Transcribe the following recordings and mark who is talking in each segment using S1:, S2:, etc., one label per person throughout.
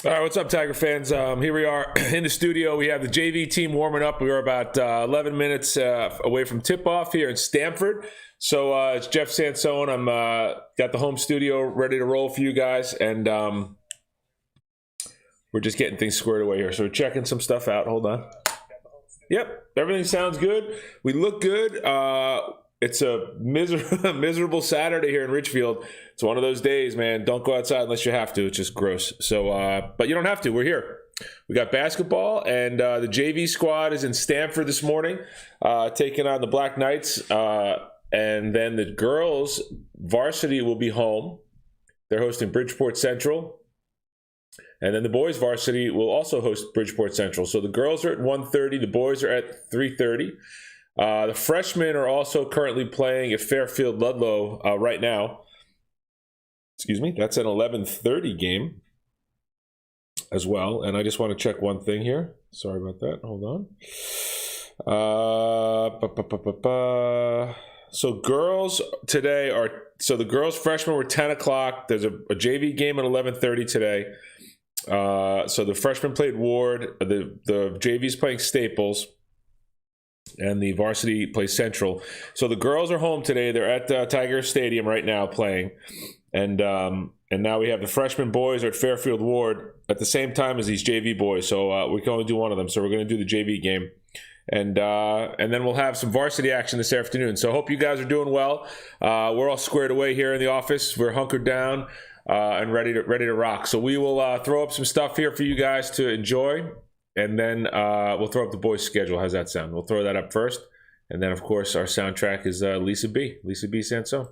S1: All right, what's up, Tiger fans? Here we are in the studio. We have the JV team warming up. We are about 11 minutes away from tip-off here in Stamford. So it's Jeff Sansone. I'm got the home studio ready to roll for you guys, and we're just getting things squared away here. So we're checking some stuff out. Hold on. Yep, everything sounds good. We look good. It's a miserable Saturday here in Richfield. It's one of those days, man. Don't go outside unless you have to. It's just gross. So, but you don't have to. We're here. We got basketball, and the JV squad is in Stamford this morning, taking on the Black Knights. And then the girls' varsity will be home. They're hosting Bridgeport Central. And then the boys' varsity will also host Bridgeport Central. So the girls are at 1:30. The boys are at 3:30. The freshmen are also currently playing at Fairfield Ludlow right now. Excuse me. That's an 11:30 game as well. And I just want to check one thing here. Sorry about that. Hold on. So girls today are, so the girls freshmen were 10 o'clock. There's a JV game at 11:30 today. So the freshmen played Ward. The JV's playing Staples. And the varsity plays Central. So the girls are home today. They're at Tiger Stadium right now playing. And now we have the freshman boys are at Fairfield Ward at the same time as these JV boys. So we can only do one of them. So we're going to do the JV game. And then we'll have some varsity action this afternoon. So I hope you guys are doing well. We're all squared away here in the office. We're hunkered down and ready to rock. So we will throw up some stuff here for you guys to enjoy. And then we'll throw up the boys' schedule. How's that sound? We'll throw that up first. And then, of course, our soundtrack is Lisa B. Lisa B. Sansone.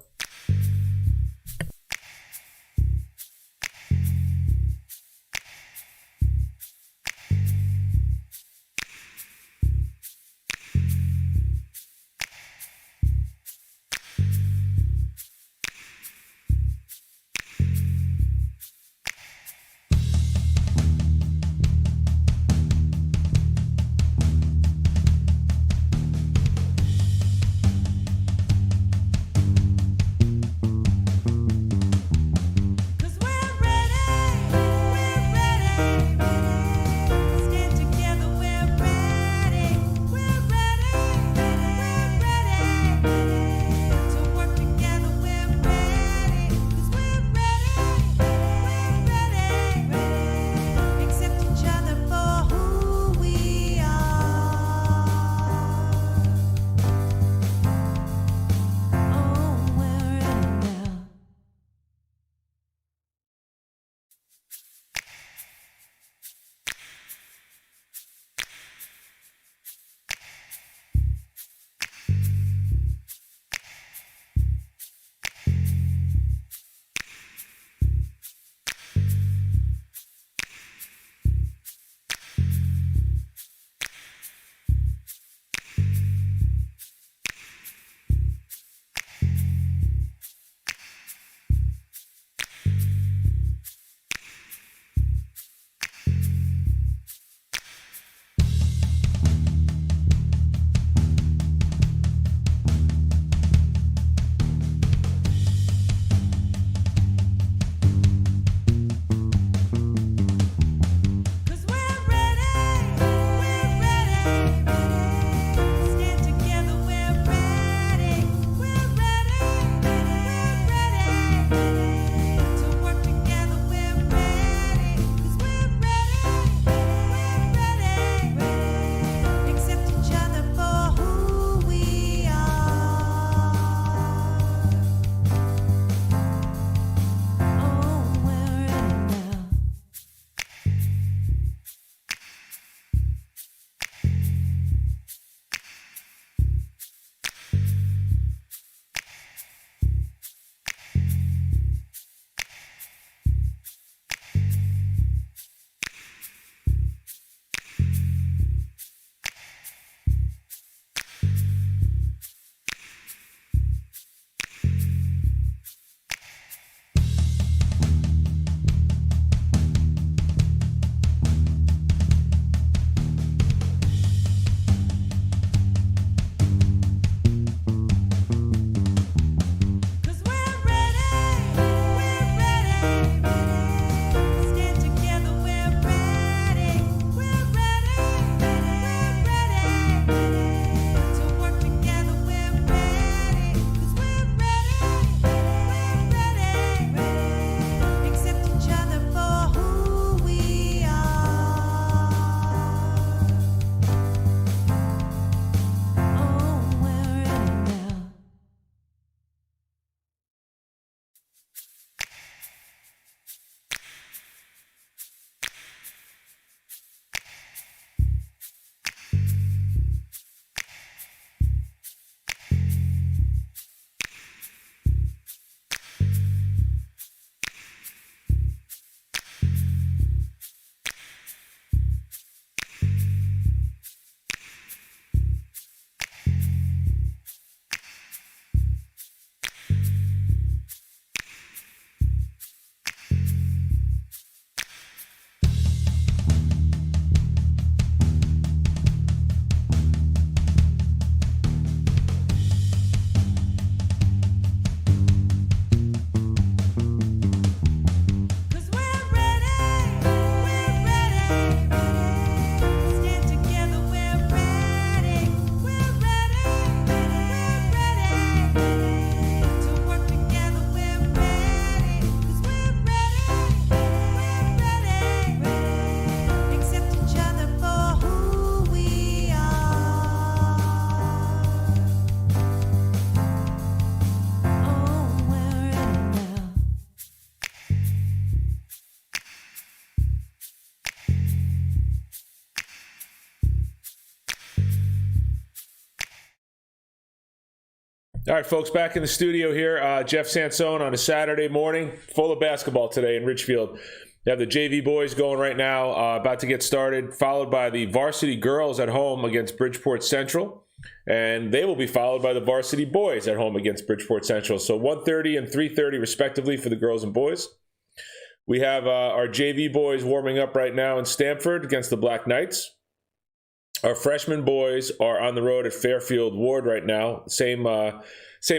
S1: All right, folks, back in the studio here. Jeff Sansone on a Saturday morning, full of basketball today in Ridgefield. You have the JV boys going right now, about to get started, followed by the varsity girls at home against Bridgeport Central. And they will be followed by the varsity boys at home against Bridgeport Central. So 1:30 and 3:30 respectively for the girls and boys. We have our JV boys warming up right now in Stamford against the Black Knights. Our freshman boys are on the road at Fairfield Ward right now. Same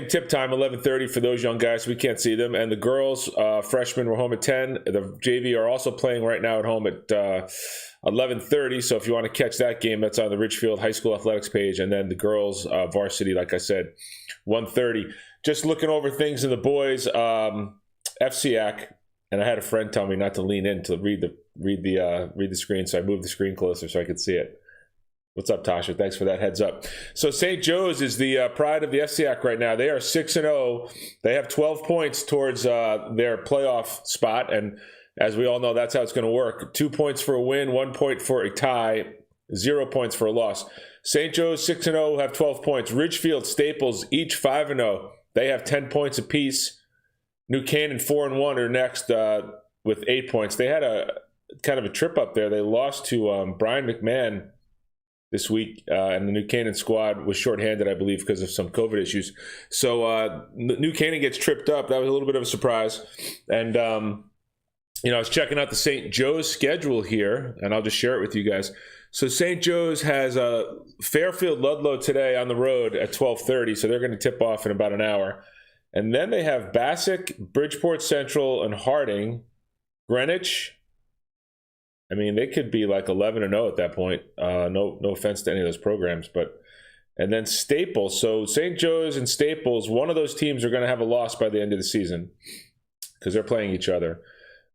S1: tip time, 11:30 for those young guys. We can't see them. And the girls, freshmen, were home at 10. The JV are also playing right now at home at 11:30. So if you want to catch that game, that's on the Ridgefield High School Athletics page. And then the girls, varsity, like I said, 1:30. Just looking over things in the boys, FCAC. And I had a friend tell me not to lean in to read the screen, so I moved the screen closer so I could see it. What's up, Tasha? Thanks for that heads up. So St. Joe's is the pride of the FCAC right now. They are 6-0. They have 12 points towards their playoff spot, and as we all know, that's how it's going to work. 2 points for a win, 1 point for a tie, 0 points for a loss. St. Joe's 6-0 have 12 points. Ridgefield, Staples, each 5-0. They have 10 points apiece. New Canaan 4-1 are next with 8 points. They had a kind of a trip up there. They lost to Brian McMahon this week, and the New Canaan squad was shorthanded, I believe, because of some COVID issues. So New Canaan gets tripped up. That was a little bit of a surprise. And, I was checking out the St. Joe's schedule here, and I'll just share it with you guys. So St. Joe's has Fairfield Ludlow today on the road at 12:30, so they're going to tip off in about an hour. And then they have Bassick, Bridgeport Central, and Harding, Greenwich. I mean, they could be like 11-0 at that point. No offense to any of those programs, and then Staples. So St. Joe's and Staples, one of those teams are going to have a loss by the end of the season because they're playing each other.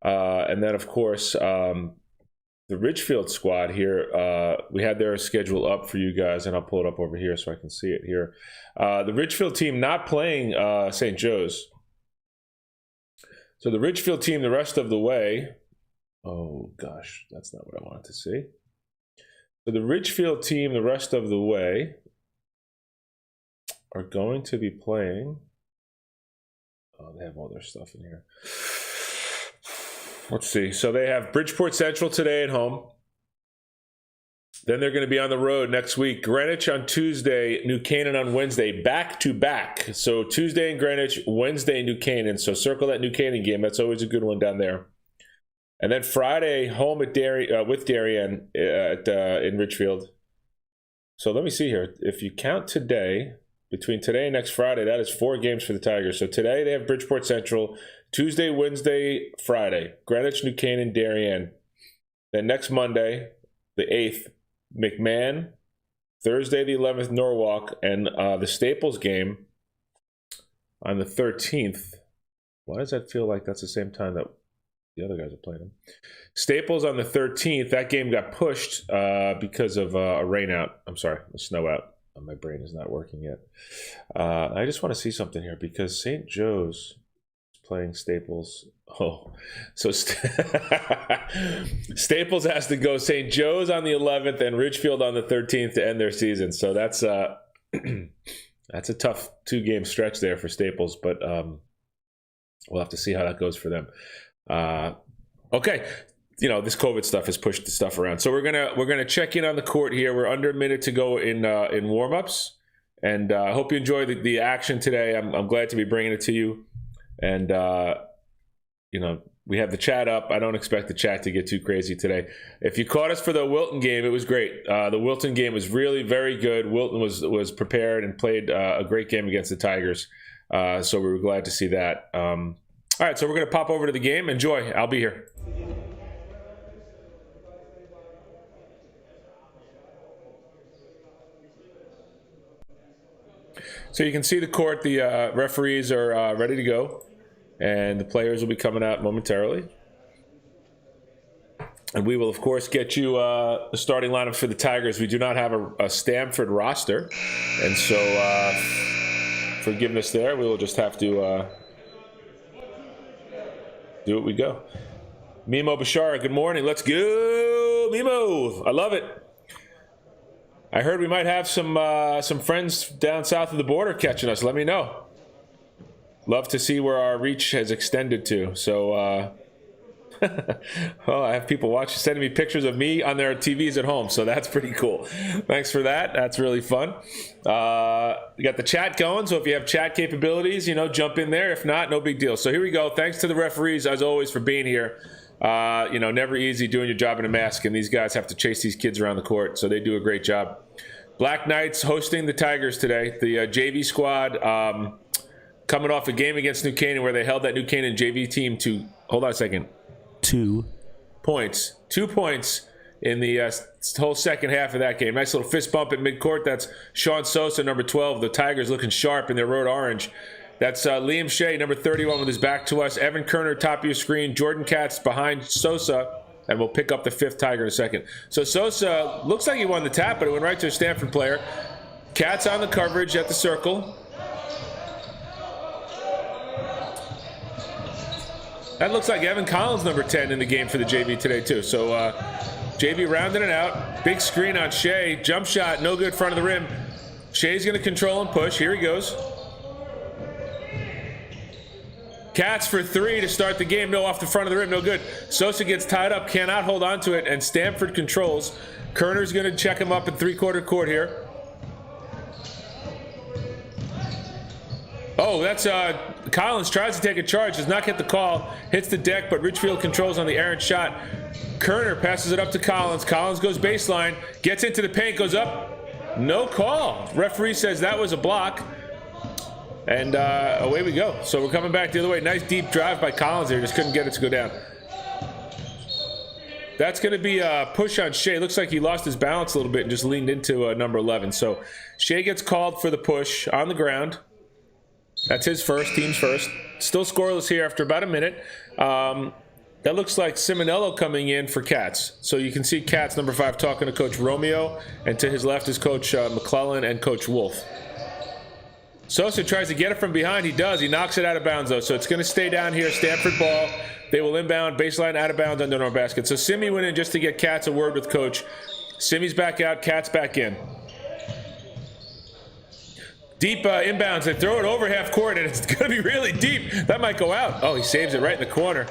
S1: And then, of course, the Ridgefield squad here, we had their schedule up for you guys, and I'll pull it up over here so I can see it here. The Ridgefield team not playing St. Joe's. So the Ridgefield team the rest of the way. Oh, gosh, that's not what I wanted to see. So the Ridgefield team the rest of the way are going to be playing. Oh, they have all their stuff in here. Let's see. So they have Bridgeport Central today at home. Then they're going to be on the road next week. Greenwich on Tuesday, New Canaan on Wednesday, back to back. So Tuesday in Greenwich, Wednesday in New Canaan. So circle that New Canaan game. That's always a good one down there. And then Friday, home at with Darien in Ridgefield. So let me see here. If you count today, between today and next Friday, that is 4 games for the Tigers. So today they have Bridgeport Central. Tuesday, Wednesday, Friday, Greenwich, New Canaan, Darien. Then next Monday, the 8th, McMahon. Thursday, the 11th, Norwalk. And the Staples game on the 13th. Why does that feel like that's the same time that the other guys are playing them? Staples on the 13th. That game got pushed because of a rain out. I'm sorry, a snow out. My brain is not working yet. I just want to see something here because St. Joe's is playing Staples. Oh, so Staples has to go St. Joe's on the 11th and Ridgefield on the 13th to end their season. So that's that's a tough 2-game stretch there for Staples, but we'll have to see how that goes for them. Okay, this COVID stuff has pushed the stuff around. So we're gonna check in on the court here. We're under a minute to go in warm-ups, and I hope you enjoy the action today. I'm glad to be bringing it to you, and we have the chat up. I don't expect the chat to get too crazy today. If you caught us for the Wilton game, it was great. The Wilton game was really very good. Wilton was prepared and played a great game against the Tigers, so we were glad to see that. All right, so we're going to pop over to the game. Enjoy. I'll be here. So you can see the court. The referees are ready to go, and the players will be coming out momentarily. And we will, of course, get you the starting lineup for the Tigers. We do not have a Stamford roster, and so forgiveness there. We will just have to do what we go. Mimo Bashara, good morning. Let's go, Mimo. I love it. I heard we might have some friends down south of the border catching us. Let me know. Love to see where our reach has extended to. So, well, I have people sending me pictures of me on their TVs at home, so that's pretty cool. Thanks for that. That's really fun. We got the chat going, so if you have chat capabilities, jump in there. If not, no big deal. So here we go. Thanks to the referees, as always, for being here. Never easy doing your job in a mask, and these guys have to chase these kids around the court, so they do a great job. Black Knights hosting the Tigers today. The JV squad coming off a game against New Canaan where they held that New Canaan JV team to, hold on a second, 2 points. 2 points in the whole second half of that game. Nice little fist bump at midcourt. That's Sean Sosa, number 12. The Tigers looking sharp in their road orange. That's Liam Shea, number 31, with his back to us. Evan Kerner, top of your screen. Jordan Katz behind Sosa. And we'll pick up the 5th Tiger in a second. So Sosa looks like he won the tap, but it went right to a Stanford player. Katz on the coverage at the circle. That looks like Evan Collins, number 10, in the game for the JV today, too. So JV rounding it out. Big screen on Shea. Jump shot, no good, front of the rim. Shea's going to control and push. Here he goes. Katz for 3 to start the game. No, off the front of the rim, no good. Sosa gets tied up, cannot hold on to it, and Stanford controls. Kerner's going to check him up in three-quarter court here. Oh, that's Collins tries to take a charge, does not get the call, hits the deck, but Richfield controls on the errant shot. Kerner passes it up to Collins. Collins goes baseline, gets into the paint, goes up. No call. Referee says that was a block. And away we go. So we're coming back the other way. Nice deep drive by Collins there. Just couldn't get it to go down. That's going to be a push on Shea. Looks like he lost his balance a little bit and just leaned into number 11. So Shea gets called for the push on the ground. That's his first, team's first. Still scoreless here after about a minute. That looks like Simonello coming in for Katz. So you can see Katz, number 5, talking to Coach Romeo. And to his left is Coach McClellan and Coach Wolf. Sosa tries to get it from behind. He does. He knocks it out of bounds, though. So it's going to stay down here. Stanford ball. They will inbound, baseline, out of bounds, under our basket. So Simi went in just to get Katz a word with Coach. Simi's back out. Katz back in. Deep inbounds. They throw it over half court, and it's going to be really deep. That might go out. Oh, he saves it right in the corner.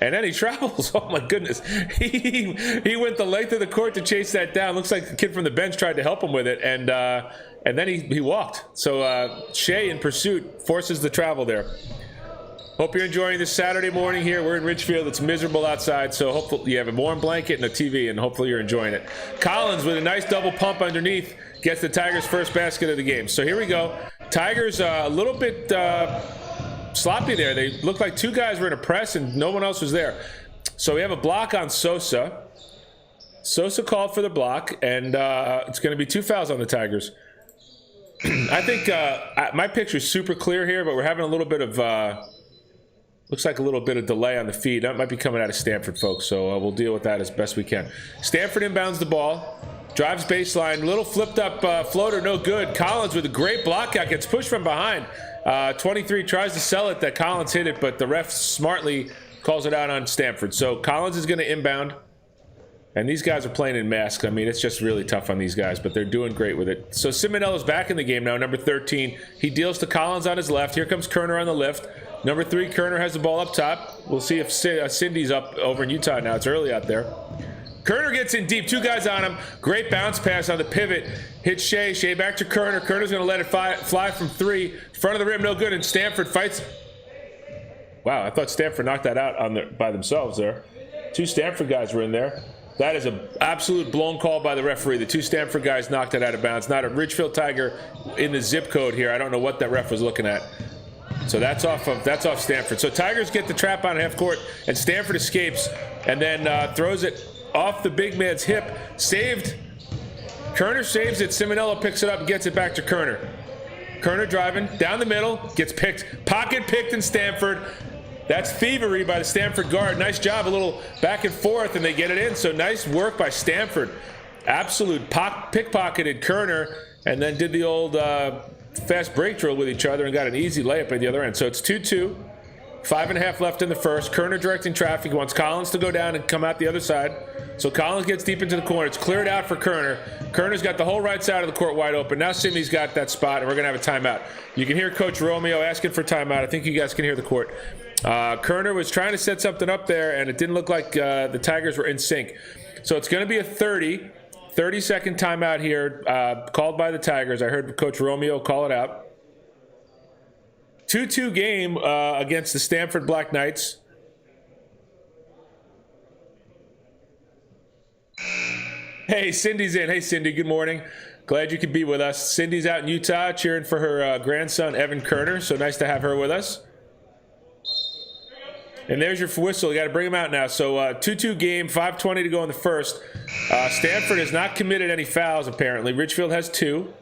S1: And then he travels. Oh, my goodness. He went the length of the court to chase that down. Looks like the kid from the bench tried to help him with it, and then he walked. So Shea, in pursuit, forces the travel there. Hope you're enjoying this Saturday morning here. We're in Richfield. It's miserable outside, so hopefully you have a warm blanket and a TV, and hopefully you're enjoying it. Collins with a nice double pump underneath gets the Tigers' first basket of the game. So here we go. Tigers a little bit sloppy there. They looked like 2 guys were in a press and no one else was there. So we have a block on Sosa. Sosa called for the block, and it's going to be 2 fouls on the Tigers. I think my picture's super clear here, but we're having a little bit of looks like a little bit of delay on the feed. That might be coming out of Stanford, folks, so we'll deal with that as best we can. Stanford inbounds the ball, drives baseline, little flipped up floater, no good. Collins with a great block out, gets pushed from behind. 23 tries to sell it that Collins hit it, but the ref smartly calls it out on Stanford. So Collins is going to inbound. And these guys are playing in masks. I mean, it's just really tough on these guys, but they're doing great with it. So Simonello's back in the game now, number 13. He deals to Collins on his left. Here comes Kerner on the lift. Number 3, Kerner has the ball up top. We'll see if Cindy's up over in Utah now. It's early out there. Kerner gets in deep. 2 guys on him. Great bounce pass on the pivot. Hits Shea. Shea back to Kerner. Kerner's going to let it fly from 3. Front of the rim, no good, and Stanford fights. Wow, I thought Stanford knocked that out by themselves there. 2 Stanford guys were in there. That is an absolute blown call by the referee. The 2 Stanford guys knocked it out of bounds. Not a Richfield Tiger in the zip code here. I don't know what that ref was looking at. So that's off Stanford. So Tigers get the trap on half court, and Stanford escapes and then throws it off the big man's hip. Saved. Kerner saves it. Simonello picks it up and gets it back to Kerner. Kerner driving down the middle, gets picked. Pocket picked in Stanford. That's thievery by the Stanford guard. Nice job, a little back and forth, and they get it in. So nice work by Stanford. Absolute pickpocketed Kerner, and then did the old fast break drill with each other and got an easy layup at the other end. So it's 2-2. 5.5 left in the first. Kerner directing traffic. He wants Collins to go down and come out the other side. So Collins gets deep into the corner. It's cleared out for Kerner. Kerner's got the whole right side of the court wide open. Now Simi's got that spot, and we're going to have a timeout. You can hear Coach Romeo asking for timeout. I think you guys can hear the court. Kerner was trying to set something up there, and it didn't look like the Tigers were in sync. So it's going to be a 30-second timeout here called by the Tigers. I heard Coach Romeo call it out. 2-2 game against the Stamford Black Knights. Hey, Cindy's in. Hey, Cindy, good morning. Glad you could be with us. Cindy's out in Utah cheering for her grandson, Evan Kerner, so nice to have her with us. And there's your whistle. You got to bring him out now. So 2-2 game, 5:20 to go in the first. Stanford has not committed any fouls, apparently. Ridgefield has 2.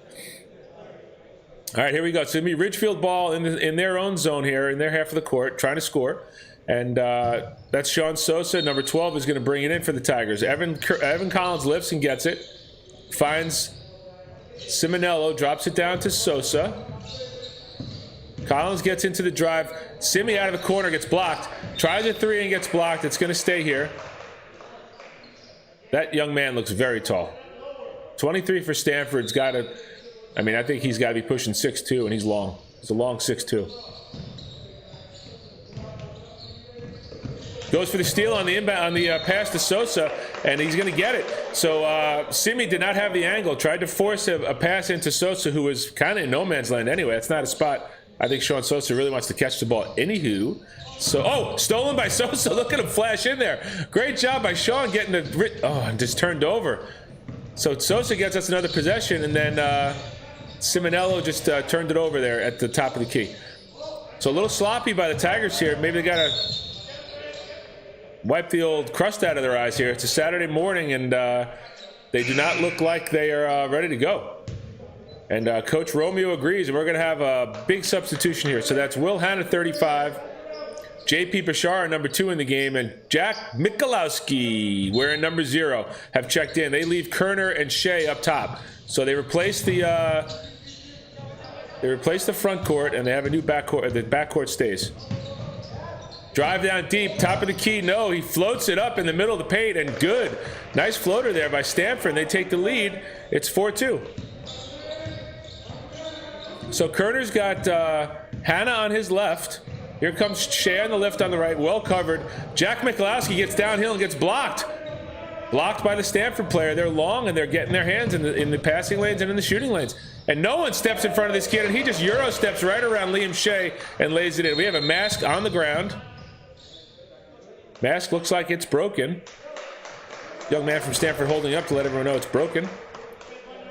S1: All right, here we go. So it's going to be Ridgefield ball in their own zone here, in their half of the court, trying to score. And that's Sean Sosa. Number 12 is going to bring it in for the Tigers. Evan Collins lifts and gets it. Finds Simonello, drops it down to Sosa. Collins gets into the drive. Simi out of the corner, gets blocked. Tries a 3 and gets blocked. It's going to stay here. That young man looks very tall. 23 for Stanford's got to, I think he's got to be pushing 6'2", and he's long. He's a long 6'2". Goes for the steal on the inbound, on the pass to Sosa, and he's going to get it. So Simi did not have the angle. Tried to force a pass into Sosa, who was kind of in no man's land anyway. It's not a spot I think Sean Sosa really wants to catch the ball. Anywho, so stolen by Sosa. Look at him flash in there. Great job by Sean getting and just turned over. So Sosa gets us another possession, and then Simonello just turned it over there at the top of the key. So a little sloppy by the Tigers here. Maybe they got to wipe the old crust out of their eyes here. It's a Saturday morning, and they do not look like they are ready to go. And Coach Romeo agrees, and we're going to have a big substitution here. So that's Will Hanna, 35, J.P. Bashar, number 2 in the game, and Jack Michalowski, wearing number 0, have checked in. They leave Kerner and Shea up top. So they replace the front court, and they have a new backcourt. The backcourt stays. Drive down deep, top of the key. No, he floats it up in the middle of the paint, and good. Nice floater there by Stamford, and they take the lead. It's 4-2. So Kerner's got Hanna on his left. Here comes Shea on the left on the right, well covered. Jack Michalowski gets downhill and gets blocked. Blocked by the Stanford player. They're long, and they're getting their hands in the passing lanes and in the shooting lanes. And no one steps in front of this kid, and he just Euro steps right around Liam Shea and lays it in. We have a mask on the ground. Mask looks like it's broken. Young man from Stanford holding up to let everyone know it's broken.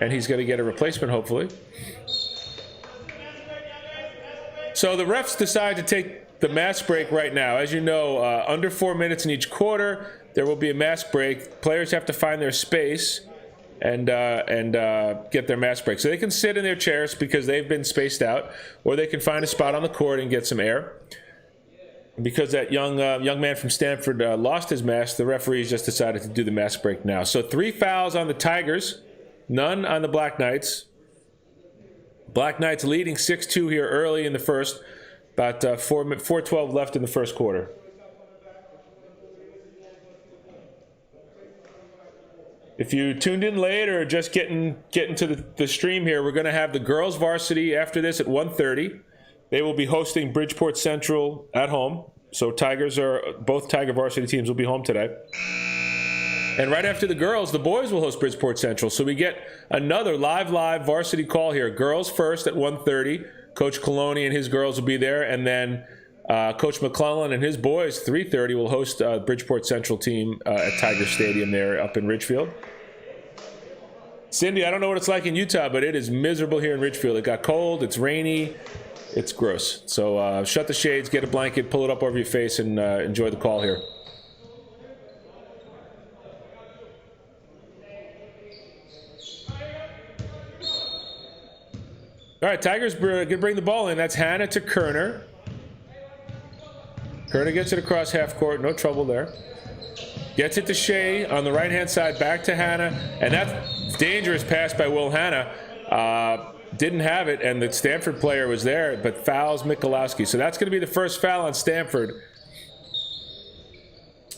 S1: And he's going to get a replacement, hopefully. So the refs decide to take the mask break right now. As you know, under 4 minutes in each quarter, there will be a mask break. Players have to find their space and get their mask break. So they can sit in their chairs because they've been spaced out, or they can find a spot on the court and get some air. Because that young man from Stanford lost his mask, the referees just decided to do the mask break now. So 3 fouls on the Tigers, none on the Black Knights. Black Knights leading 6-2 here early in the first. About 4:12 left in the first quarter. If you tuned in late or just getting to the stream here, we're going to have the girls varsity after this at 1:30. They will be hosting Bridgeport Central at home. So both Tiger varsity teams will be home today. And right after the girls, the boys will host Bridgeport Central. So we get another live varsity call here. Girls first at 1:30. Coach Coloni and his girls will be there. And then Coach McClellan and his boys, 3:30, will host Bridgeport Central team at Tiger Stadium there up in Ridgefield. Cindy, I don't know what it's like in Utah, but it is miserable here in Ridgefield. It got cold. It's rainy. It's gross. So shut the shades, get a blanket, pull it up over your face, and enjoy the call here. All right, Tigers going to bring the ball in. That's Hanna to Kerner. Kerner gets it across half court. No trouble there. Gets it to Shea on the right-hand side. Back to Hanna. And that's dangerous pass by Will Hanna. didn't have it, and the Stamford player was there, but fouls Michalowski. So that's going to be the first foul on Stamford.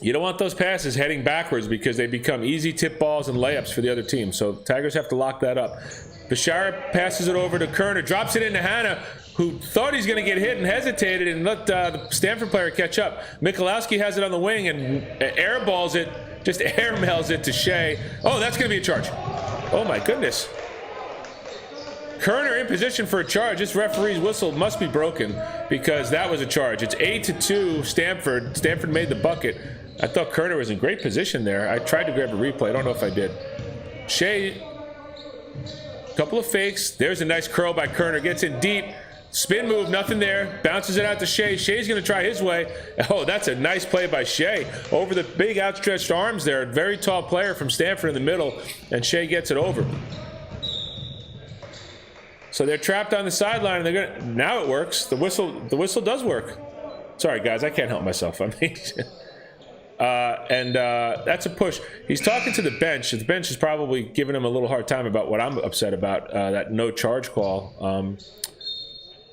S1: You don't want those passes heading backwards because they become easy tip balls and layups for the other team. So Tigers have to lock that up. Bashara passes it over to Kerner, drops it into Hanna, who thought he's going to get hit and hesitated and let the Stamford player catch up. Michalowski has it on the wing and airballs it, just airmails it to Shea. Oh, that's going to be a charge. Oh, my goodness. Kerner in position for a charge. This referee's whistle must be broken because that was a charge. It's 8-2 Stamford. Stamford made the bucket. I thought Kerner was in great position there. I tried to grab a replay. I don't know if I did. Shea, couple of fakes. There's a nice curl by Kerner. Gets in deep. Spin move, nothing there. Bounces it out to Shea. Shea's going to try his way. Oh, that's a nice play by Shea. Over the big outstretched arms there. A very tall player from Stamford in the middle. And Shea gets it over. So they're trapped on the sideline, and they're gonna. Now it works. The whistle does work. Sorry, guys, I can't help myself. I mean, that's a push. He's talking to the bench. The bench is probably giving him a little hard time about what I'm upset about. That no charge call.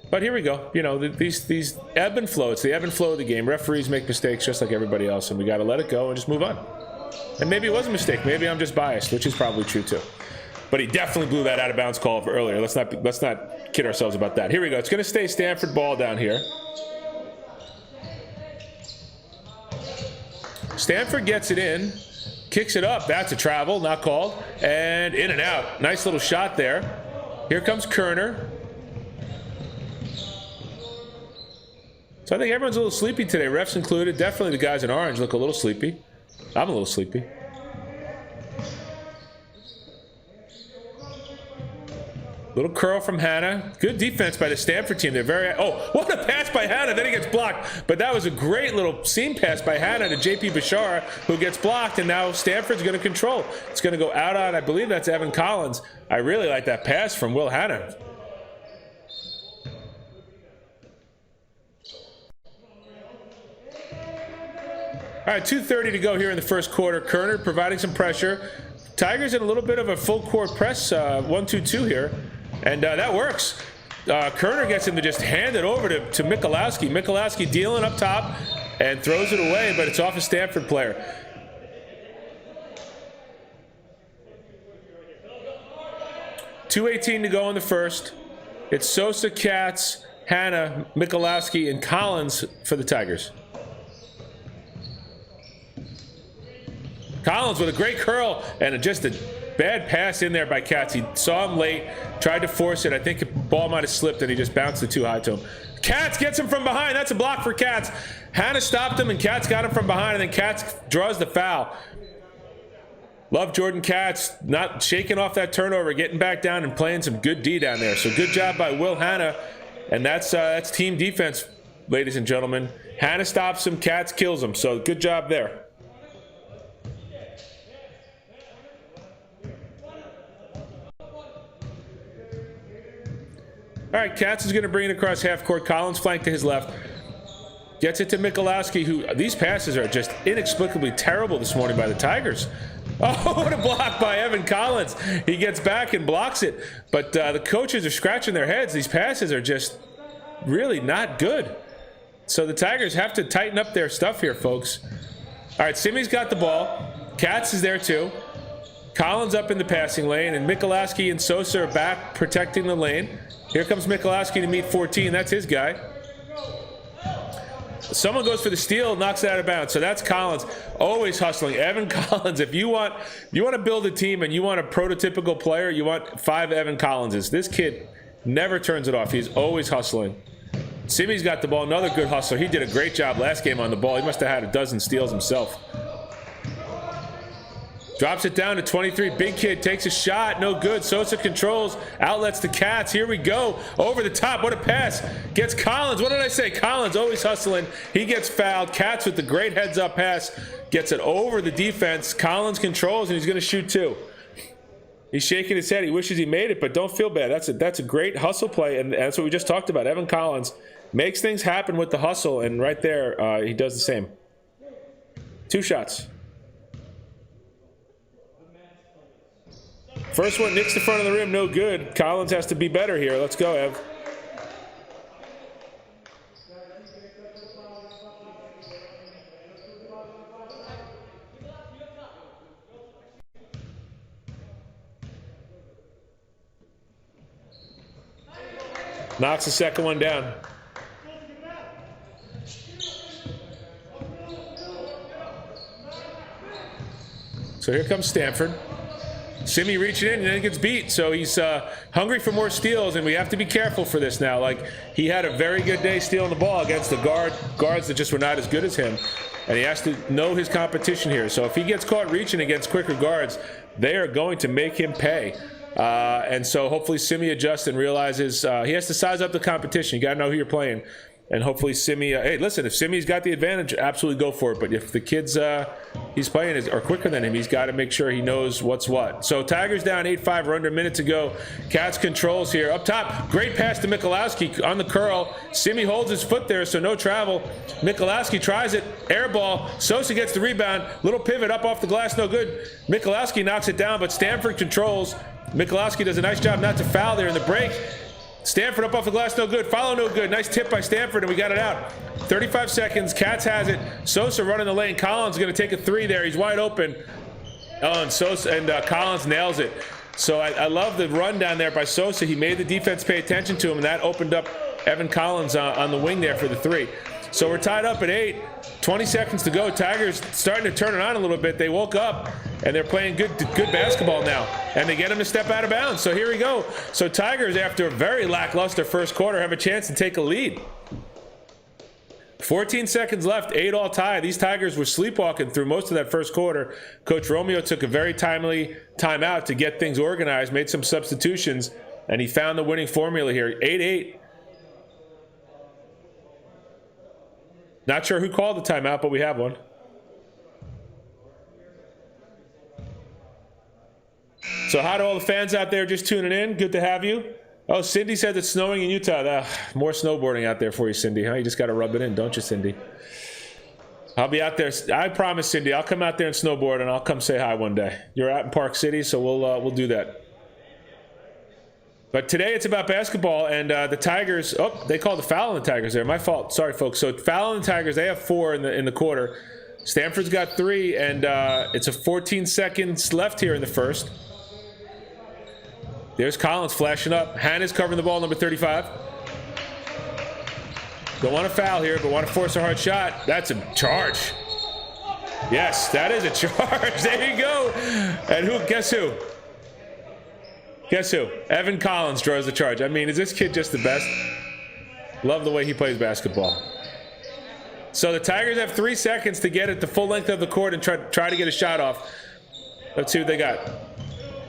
S1: But here we go. You know, these ebb and flow. It's the ebb and flow of the game. Referees make mistakes just like everybody else, and we got to let it go and just move on. And maybe it was a mistake. Maybe I'm just biased, which is probably true too. But he definitely blew that out of bounds call for earlier. Let's not kid ourselves about that. Here we go. It's going to stay Stamford ball down here. Stanford gets it in, kicks it up. That's a travel, not called. And in and out. Nice little shot there. Here comes Kerner. So I think everyone's a little sleepy today, refs included. Definitely the guys in orange look a little sleepy. I'm a little sleepy. Little curl from Hanna. Good defense by the Stamford team. They're very... Oh, what a pass by Hanna. Then he gets blocked. But that was a great little seam pass by Hanna to J.P. Bashara, who gets blocked. And now Stamford's going to control. It's going to go out on, I believe that's Evan Collins. I really like that pass from Will Hanna. All right, 2:30 to go here in the first quarter. Kerner providing some pressure. Tigers in a little bit of a full court press, 1-2-2 here. And that works. Kerner gets him to just hand it over to Michalowski. Michalowski dealing up top and throws it away, but it's off a Stamford player. .218 to go in the first. It's Sosa, Katz, Hanna, Michalowski, and Collins for the Tigers. Collins with a great curl and just a bad pass in there by Katz. He saw him late, tried to force it. I think the ball might have slipped and he just bounced it too high to him. Katz gets him from behind. That's a block for Katz. Hanna stopped him and Katz got him from behind, and then Katz draws the foul. Love Jordan Katz not shaking off that turnover, getting back down and playing some good D down there. So good job by Will Hanna, and that's team defense, ladies and gentlemen. Hanna stops him, Katz kills him. So good job there. All right, Katz is going to bring it across half court. Collins flanked to his left. Gets it to Michalowski, who these passes are just inexplicably terrible this morning by the Tigers. Oh, what a block by Evan Collins. He gets back and blocks it. But the coaches are scratching their heads. These passes are just really not good. So the Tigers have to tighten up their stuff here, folks. All right, Simi's got the ball. Katz is there too. Collins up in the passing lane, and Michalowski and Sosa are back protecting the lane. Here comes Michalowski to meet 14. That's his guy. Someone goes for the steal, knocks it out of bounds. So that's Collins, always hustling. Evan Collins, if you want to build a team and you want a prototypical player, you want 5 Evan Collinses. This kid never turns it off. He's always hustling. Simi's got the ball, another good hustler. He did a great job last game on the ball. He must have had a dozen steals himself. Drops it down to 23. Big kid takes a shot. No good. Sosa controls. Outlets to Katz. Here we go. Over the top. What a pass. Gets Collins. What did I say? Collins always hustling. He gets fouled. Katz with the great heads-up pass. Gets it over the defense. Collins controls, and he's going to shoot 2. He's shaking his head. He wishes he made it, but don't feel bad. That's a great hustle play, and that's what we just talked about. Evan Collins makes things happen with the hustle, and right there, he does the same. 2 shots. First one nicks the front of the rim, no good. Collins has to be better here. Let's go, Ev. Knocks the second one down. So here comes Stamford. Simi reaching in and then gets beat. So he's hungry for more steals, and we have to be careful for this now. Like, he had a very good day stealing the ball against the guards that just were not as good as him. And he has to know his competition here. So if he gets caught reaching against quicker guards, they are going to make him pay. And so hopefully Simi adjusts and realizes he has to size up the competition. You got to know who you're playing. And hopefully Simi, hey, listen, if Simi's got the advantage, absolutely go for it. But if the kids he's playing are quicker than him, he's got to make sure he knows what's what. So Tigers down 8-5, we're under a minute to go. Cats controls here. Up top, great pass to Michalowski on the curl. Simi holds his foot there, so no travel. Michalowski tries it, air ball. Sosa gets the rebound. Little pivot up off the glass, no good. Michalowski knocks it down, but Stamford controls. Michalowski does a nice job not to foul there in the break. Stanford up off the glass, no good. Follow, no good. Nice tip by Stanford, and we got it out. 35 seconds. Cats has it. Sosa running the lane. Collins going to take a three there. He's wide open. Oh, and Sosa and Collins nails it. So I love the run down there by Sosa. He made the defense pay attention to him, and that opened up Evan Collins on the wing there for the three. So we're tied up at 8. 20 seconds to go. Tigers starting to turn it on a little bit. They woke up, and they're playing good basketball now. And they get him to step out of bounds. So here we go. So Tigers, after a very lackluster first quarter, have a chance to take a lead. 14 seconds left, 8 all tied. These Tigers were sleepwalking through most of that first quarter. Coach Romeo took a very timely timeout to get things organized, made some substitutions, and he found the winning formula here. 8-8. Not sure who called the timeout, but we have one. So how do all the fans out there just tuning in? Good to have you. Oh, Cindy said it's snowing in Utah. More snowboarding out there for you, Cindy. Huh? You just got to rub it in, don't you, Cindy? I'll be out there. I promise, Cindy, I'll come out there and snowboard, and I'll come say hi one day. You're out in Park City, so we'll do that. But today it's about basketball, and the Tigers, oh, they called a foul on the Tigers there. My fault. Sorry, folks. So foul on the Tigers. They have 4 in the quarter. Stanford's got 3, and it's a 14 seconds left here in the first. There's Collins flashing up. Hannah's covering the ball, number 35. Don't want to foul here, but want to force a hard shot. That's a charge. Yes, that is a charge. There you go. And guess who? Guess who? Evan Collins draws the charge. I mean, is this kid just the best? Love the way he plays basketball. So the Tigers have 3 seconds to get it the full length of the court and try to get a shot off. Let's see what they got.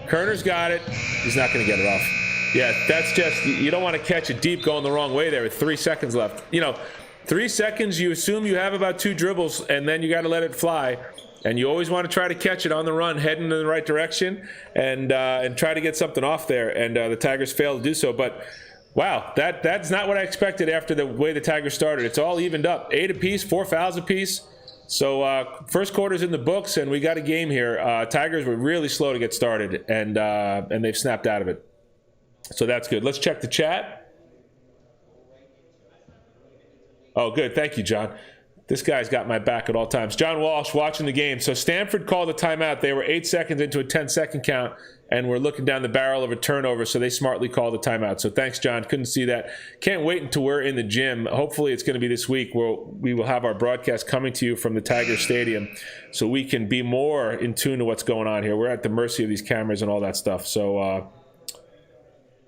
S1: Kerner's got it. He's not going to get it off. Yeah, that's just, you don't want to catch it deep going the wrong way there with 3 seconds left. 3 seconds, you assume you have about 2 dribbles, and then you got to let it fly. And you always want to try to catch it on the run, heading in the right direction, and try to get something off there. And the Tigers failed to do so. But, wow, that's not what I expected after the way the Tigers started. It's all evened up. 8 apiece, 4 fouls apiece. So first quarter's in the books, and we got a game here. Tigers were really slow to get started, and they've snapped out of it. So that's good. Let's check the chat. Oh, good. Thank you, John. This guy's got my back at all times. John Walsh watching the game. So Stanford called a timeout. They were 8 seconds into a 10-second count, and we're looking down the barrel of a turnover, so they smartly called a timeout. So thanks, John. Couldn't see that. Can't wait until we're in the gym. Hopefully it's going to be this week where we will have our broadcast coming to you from the Tiger Stadium so we can be more in tune to what's going on here. We're at the mercy of these cameras and all that stuff. So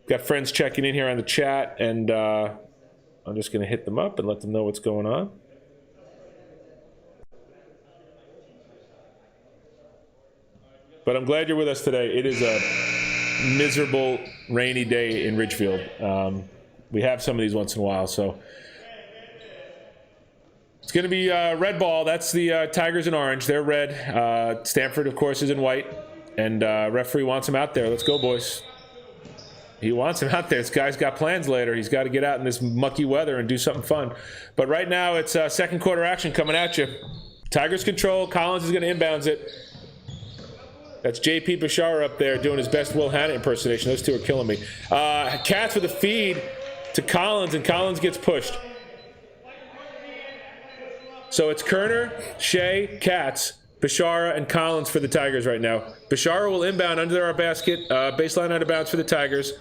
S1: got friends checking in here on the chat, and I'm just going to hit them up and let them know what's going on. But I'm glad you're with us today. It is a miserable, rainy day in Ridgefield. We have some of these once in a while, so it's going to be red ball. That's the Tigers in orange. They're red. Stanford, of course, is in white, and referee wants him out there. Let's go, boys. He wants him out there. This guy's got plans later. He's got to get out in this mucky weather and do something fun. But right now, it's second quarter action coming at you. Tigers control. Collins is going to inbounds it. That's JP Bashara up there doing his best Will Hannah impersonation. Those two are killing me. Katz with a feed to Collins, and Collins gets pushed. So it's Kerner, Shea, Katz, Bashara, and Collins for the Tigers right now. Bashara will inbound under our basket, baseline out of bounds for the Tigers.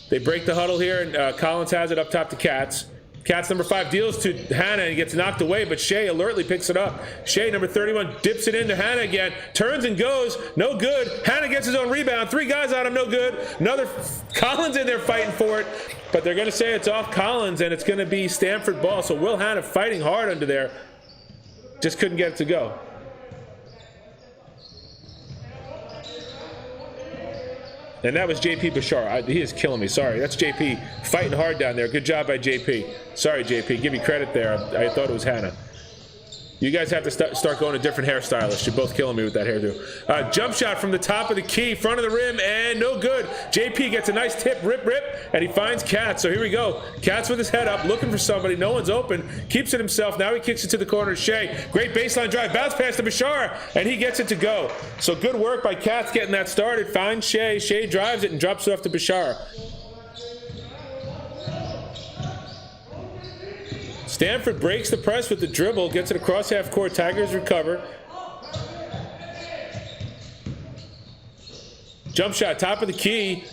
S1: They break the huddle here, and Collins has it up top to Katz. Katz, number 5, deals to Hannah and gets knocked away, but Shea alertly picks it up. Shea, number 31, dips it into Hannah again, turns and goes, no good. Hannah gets his own rebound, 3 guys on him, no good. Another Collins in there fighting for it, but they're going to say it's off Collins, and it's going to be Stamford ball. So Will Hannah fighting hard under there, just couldn't get it to go. And that was JP Bashar. He is killing me. Sorry. That's JP fighting hard down there. Good job by JP. Sorry, JP. Give me credit there. I thought it was Hannah. You guys have to start going to different hairstylists. You're both killing me with that hairdo. Jump shot from the top of the key, front of the rim, and no good. JP gets a nice tip, rip, and he finds Katz. So here we go. Katz with his head up, looking for somebody. No one's open. Keeps it himself. Now he kicks it to the corner to Shea. Great baseline drive. Bounce pass to Bashar, and he gets it to go. So good work by Katz getting that started. Finds Shea. Shea drives it and drops it off to Bashar. Stamford breaks the press with the dribble, gets it across half court. Tigers recover. Jump shot, top of the key,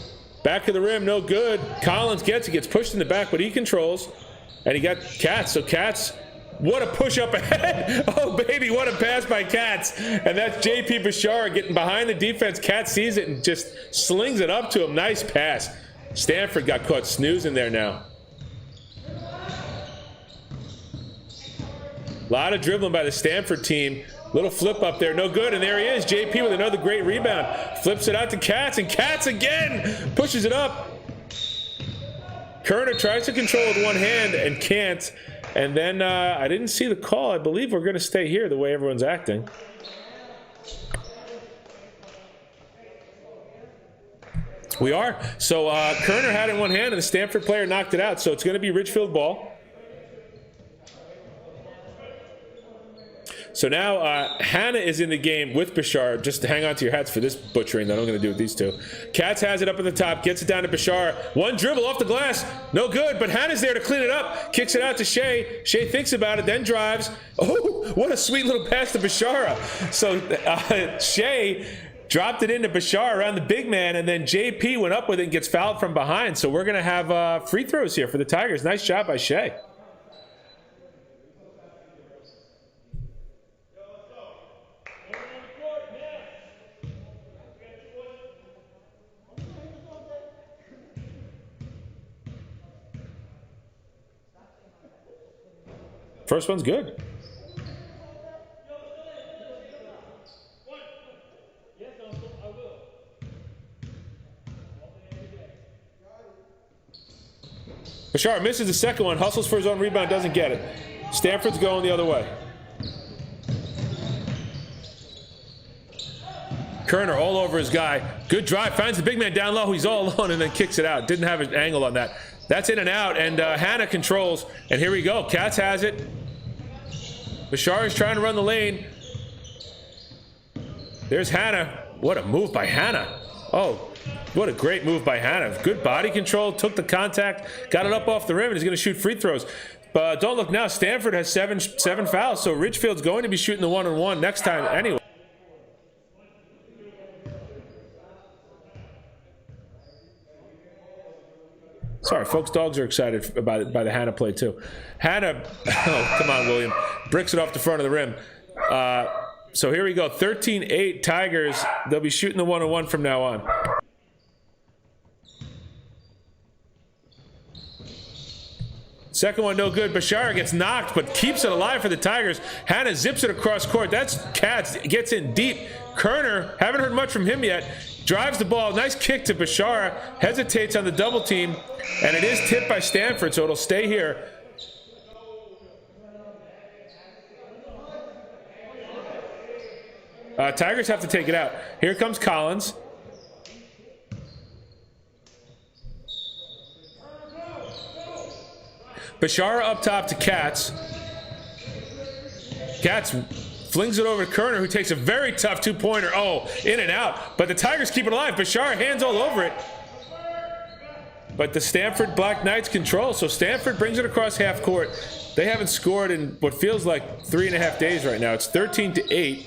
S1: back of the rim, no good. Collins gets it, gets pushed in the back, but he controls. And he got Katz. So Katz, what a push up ahead. Oh, baby, what a pass by Katz. And that's JP Bashar getting behind the defense. Katz sees it and just slings it up to him. Nice pass. Stamford got caught snoozing there now. A lot of dribbling by the Stamford team. Little flip up there, no good, and there he is. JP with another great rebound. Flips it out to Katz, and Katz again pushes it up. Kerner tries to control with one hand and can't. And then I didn't see the call. I believe we're going to stay here the way everyone's acting. We are. So Kerner had it in one hand, and the Stamford player knocked it out. So it's going to be Ridgefield ball. So now Hannah is in the game with Bashar. Just hang on to your hats for this butchering that I'm going to do with these two. Katz has it up at the top, gets it down to Bashar. One dribble off the glass, no good, but Hannah's there to clean it up. Kicks it out to Shea. Shea thinks about it, then drives. Oh, what a sweet little pass to Bashara. So Shea dropped it into Bashar around the big man, and then JP went up with it and gets fouled from behind. So we're going to have free throws here for the Tigers. Nice shot by Shea. First one's good. Bashar misses the second one, hustles for his own rebound, doesn't get it. Stanford's going the other way. Kerner all over his guy. Good drive, finds the big man down low. He's all alone and then kicks it out. Didn't have an angle on that. That's in and out, and Hannah controls. And here we go. Katz has it. Bashar is trying to run the lane. There's Hannah. What a move by Hannah. Oh, what a great move by Hannah. Good body control, took the contact, got it up off the rim, and he's going to shoot free throws. But don't look now. Stamford has seven fouls, so Ridgefield's going to be shooting the one-on-one next time anyway. Sorry, folks, dogs are excited by the Hannah play too. Hannah, oh, come on, William. Bricks it off the front of the rim. So here we go, 13-8 Tigers. They'll be shooting the one-on-one from now on. Second one, no good. Bashar gets knocked, but keeps it alive for the Tigers. Hannah zips it across court. That's Katz, gets in deep. Kerner, haven't heard much from him yet. Drives the ball, nice kick to Bashar, hesitates on the double team, and it is tipped by Stamford, so it'll stay here. Tigers have to take it out. Here comes Collins. Bashar up top to Katz. Katz flings it over to Kerner, who takes a very tough two-pointer. Oh, in and out. But the Tigers keep it alive. Bashar hands all over it. But the Stamford Black Knights control. So Stamford brings it across half court. They haven't scored in what feels like 3.5 days right now. It's 13-8.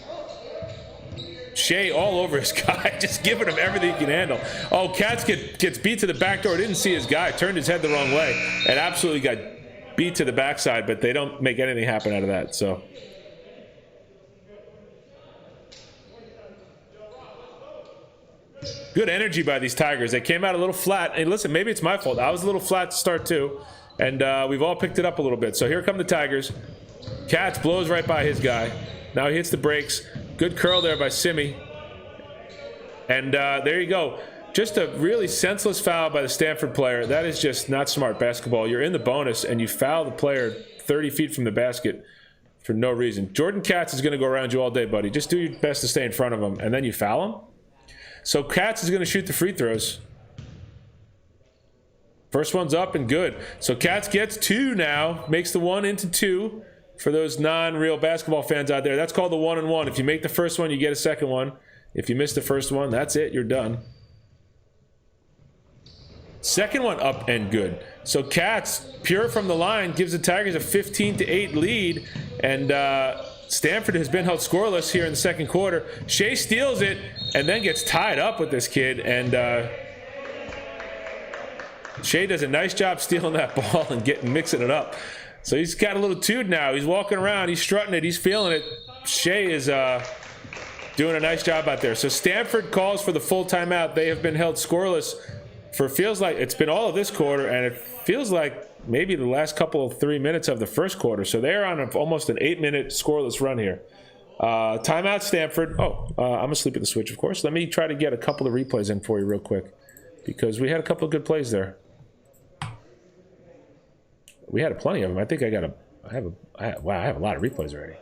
S1: Shea all over his guy, just giving him everything he can handle. Oh, Katz gets beat to the back door. Didn't see his guy. Turned his head the wrong way. And absolutely got beat to the backside. But they don't make anything happen out of that. So... good energy by these Tigers. They came out a little flat. Hey, listen, maybe it's my fault. I was a little flat to start too. And we've all picked it up a little bit. So here come the Tigers. Katz blows right by his guy. Now he hits the brakes. Good curl there by Simi. And there you go. Just a really senseless foul by the Stamford player. That is just not smart basketball. You're in the bonus and you foul the player 30 feet from the basket for no reason. Jordan Katz is going to go around you all day, buddy. Just do your best to stay in front of him. And then you foul him. So Katz is going to shoot the free throws. First one's up and good. So Katz gets 2 now. Makes the 1 into 2 for those non-real basketball fans out there. That's called the 1-and-1. If you make the first one, you get a second one. If you miss the first one, that's it. You're done. Second one up and good. So Katz, pure from the line, gives the Tigers a 15-8 lead. And Stamford has been held scoreless here in the second quarter. Shea steals it and then gets tied up with this kid. And Shea does a nice job stealing that ball and mixing it up. So he's got a little toot now. He's walking around. He's strutting it. He's feeling it. Shea is doing a nice job out there. So Stamford calls for the full timeout. They have been held scoreless for feels like it's been all of this quarter, and it feels like maybe the last couple of 3 minutes of the first quarter. So they're on almost an 8-minute scoreless run here. Timeout, Stamford. I'm asleep at the switch, of course. Let me try to get a couple of replays in for you real quick, because we had a couple of good plays there. We had plenty of them. I think I have a lot of replays already.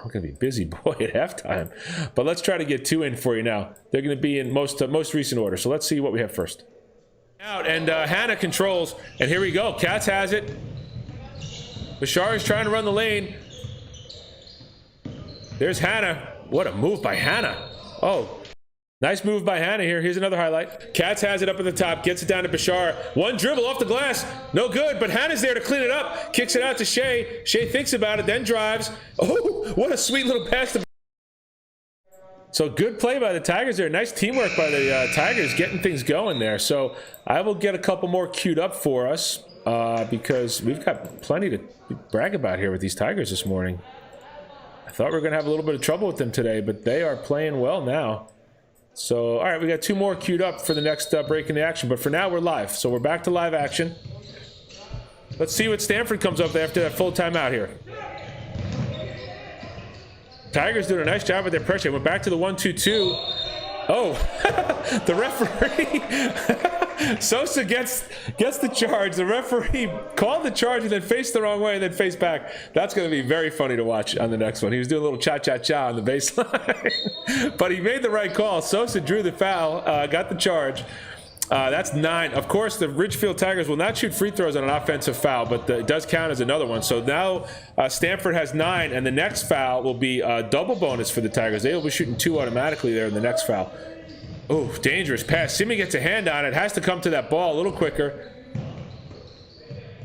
S1: I'm going to be busy, boy, at halftime. But let's try to get 2 in for you now. They're going to be in most recent order. So let's see what we have first. Out, and Hannah controls. And here we go. Katz has it. Bashar is trying to run the lane. There's Hannah. What a move by Hannah. Oh, nice move by Hannah here. Here's another highlight. Katz has it up at the top. Gets it down to Bashar. One dribble off the glass. No good, but Hannah's there to clean it up. Kicks it out to Shea. Shea thinks about it, then drives. Oh, what a sweet little pass to... So good play by the Tigers there. Nice teamwork by the Tigers getting things going there. So I will get a couple more queued up for us because we've got plenty to brag about here with these Tigers this morning. I thought we were going to have a little bit of trouble with them today, but they are playing well now. So, all right, we got 2 more queued up for the next break in the action. But for now, we're live. So we're back to live action. Let's see what Stamford comes up after that full timeout here. Tigers doing a nice job with their pressure. Went back to the 1-2-2. Oh, the referee. Sosa gets the charge. The referee called the charge and then faced the wrong way and then faced back. That's going to be very funny to watch on the next one. He was doing a little cha-cha-cha on the baseline. But he made the right call. Sosa drew the foul, got the charge. That's 9. Of course, the Ridgefield Tigers will not shoot free throws on an offensive foul, but it does count as another one. So now Stamford has 9, and the next foul will be a double bonus for the Tigers. They will be shooting 2 automatically there in the next foul. Oh, dangerous pass. Simi gets a hand on it. Has to come to that ball a little quicker.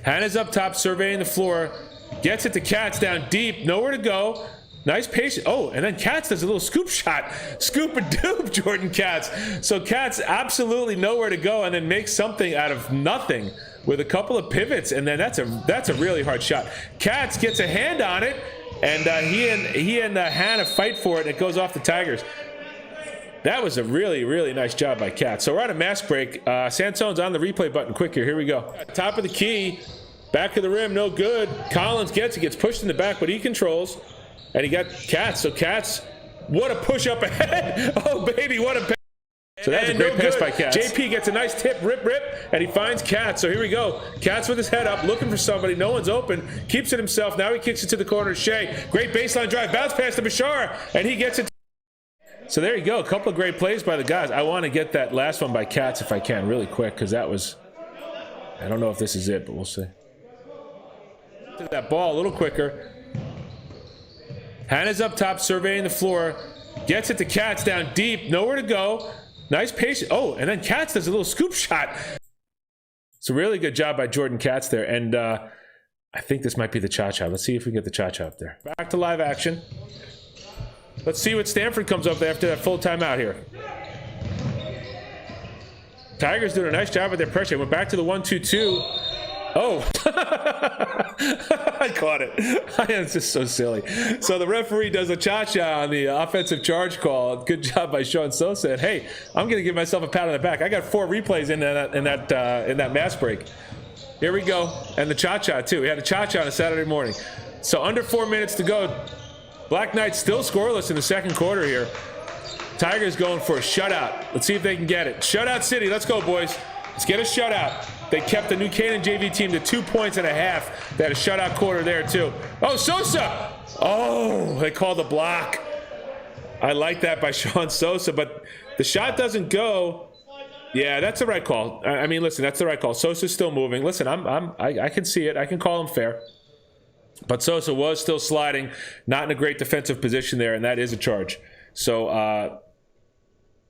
S1: Hannah's up top, surveying the floor. Gets it to Katz down deep. Nowhere to go. Nice patience. Oh, and then Katz does a little scoop shot. Scoop and doop, Jordan Katz. So Katz absolutely nowhere to go and then makes something out of nothing with a couple of pivots. And then that's a really hard shot. Katz gets a hand on it, and he and Hannah fight for it, and it goes off the Tigers. That was a really, really nice job by Katz. So we're on a mask break. Sansone's on the replay button quick here. Here we go. Top of the key. Back of the rim, no good. Collins gets pushed in the back, but he controls. And he got Katz. So Katz, what a push up ahead. Oh, baby, what a pass. So that's a great pass by Katz. JP gets a nice tip, rip, and he finds Katz. So here we go. Katz with his head up, looking for somebody. No one's open. Keeps it himself. Now he kicks it to the corner. Shea, great baseline drive. Bounce pass to Bashar, and he gets it. So there you go. A couple of great plays by the guys. I want to get that last one by Katz if I can really quick, because that was, I don't know if this is it, but we'll see. That ball a little quicker. Hannah's up top, surveying the floor. Gets it to Katz down deep. Nowhere to go. Nice patience. Oh, and then Katz does a little scoop shot. It's a really good job by Jordan Katz there. And I think this might be the cha-cha. Let's see if we get the cha-cha up there. Back to live action. Let's see what Stamford comes up after that full timeout here. Tigers doing a nice job with their pressure. Went back to the 1-2-2. Oh, I caught it. It's just so silly. So the referee does a cha-cha on the offensive charge call. Good job by Sean Sosa. And hey, I'm going to give myself a pat on the back. I got 4 replays in that mass break. Here we go, and the cha-cha too. We had a cha-cha on a Saturday morning. So under 4 minutes to go. Black Knights still scoreless in the second quarter here. Tigers going for a shutout. Let's see if they can get it. Shutout City. Let's go, boys. Let's get a shutout. They kept the New Canaan JV team to 2.5 points. They had a shutout quarter there, too. Oh, Sosa! Oh, they called the block. I like that by Sean Sosa, but the shot doesn't go. Yeah, that's the right call. I mean, listen, that's the right call. Sosa's still moving. Listen, I can see it. I can call him fair. But Sosa was still sliding, not in a great defensive position there, and that is a charge. So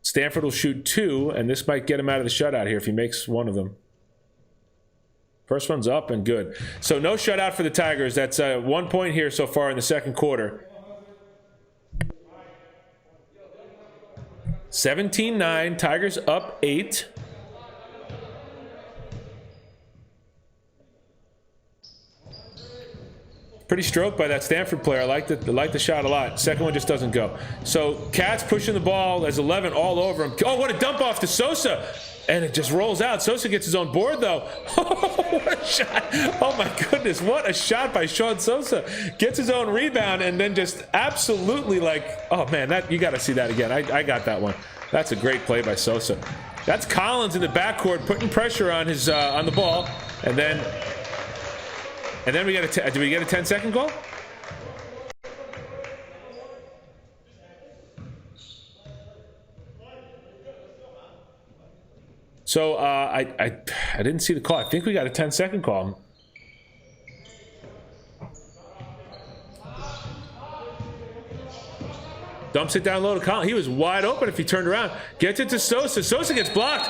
S1: Stanford will shoot 2, and this might get him out of the shutout here if he makes one of them. First one's up and good. So no shutout for the Tigers. That's 1 point here so far in the second quarter. 17-9. Tigers up 8. Pretty stroked by that Stanford player. I like the shot a lot. Second one just doesn't go. So Katz pushing the ball. There's 11 all over him. Oh, what a dump off to Sosa. And it just rolls out. Sosa gets his own board, though. Oh, what a shot. Oh, my goodness. What a shot by Sean Sosa. Gets his own rebound and then just absolutely oh, man, that you got to see that again. I got that one. That's a great play by Sosa. That's Collins in the backcourt putting pressure on his on the ball. And then we get do we get a 10-second goal? So I didn't see the call. I think we got a 10-second call. Dumps it down low to Collins. He was wide open if he turned around. Gets it to Sosa. Sosa gets blocked.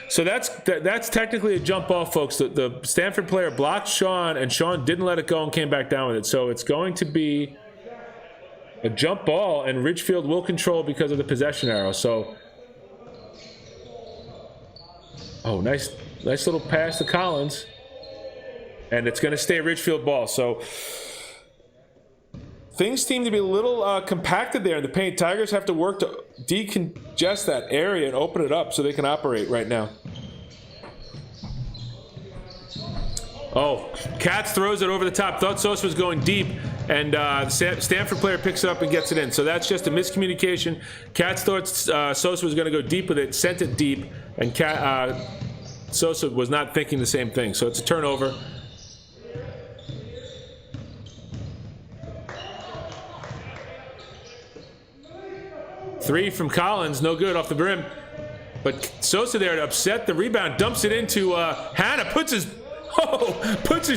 S1: So that's technically a jump ball, folks. The Stanford player blocked Sean, and Sean didn't let it go and came back down with it. So it's going to be a jump ball, and Ridgefield will control because of the possession arrow. So, oh, nice little pass to Collins, and it's going to stay Ridgefield ball. So things seem to be a little compacted there in the paint. Tigers have to work to decongest that area and open it up so they can operate right now. Oh, Katz throws it over the top. Thought Sosa was going deep, and the Stanford player picks it up and gets it in. So that's just a miscommunication. Katz thought Sosa was going to go deep with it, sent it deep, and Sosa was not thinking the same thing. So it's a turnover. Three from Collins, no good off the brim. But Sosa there to upset the rebound, dumps it into Hannah, puts his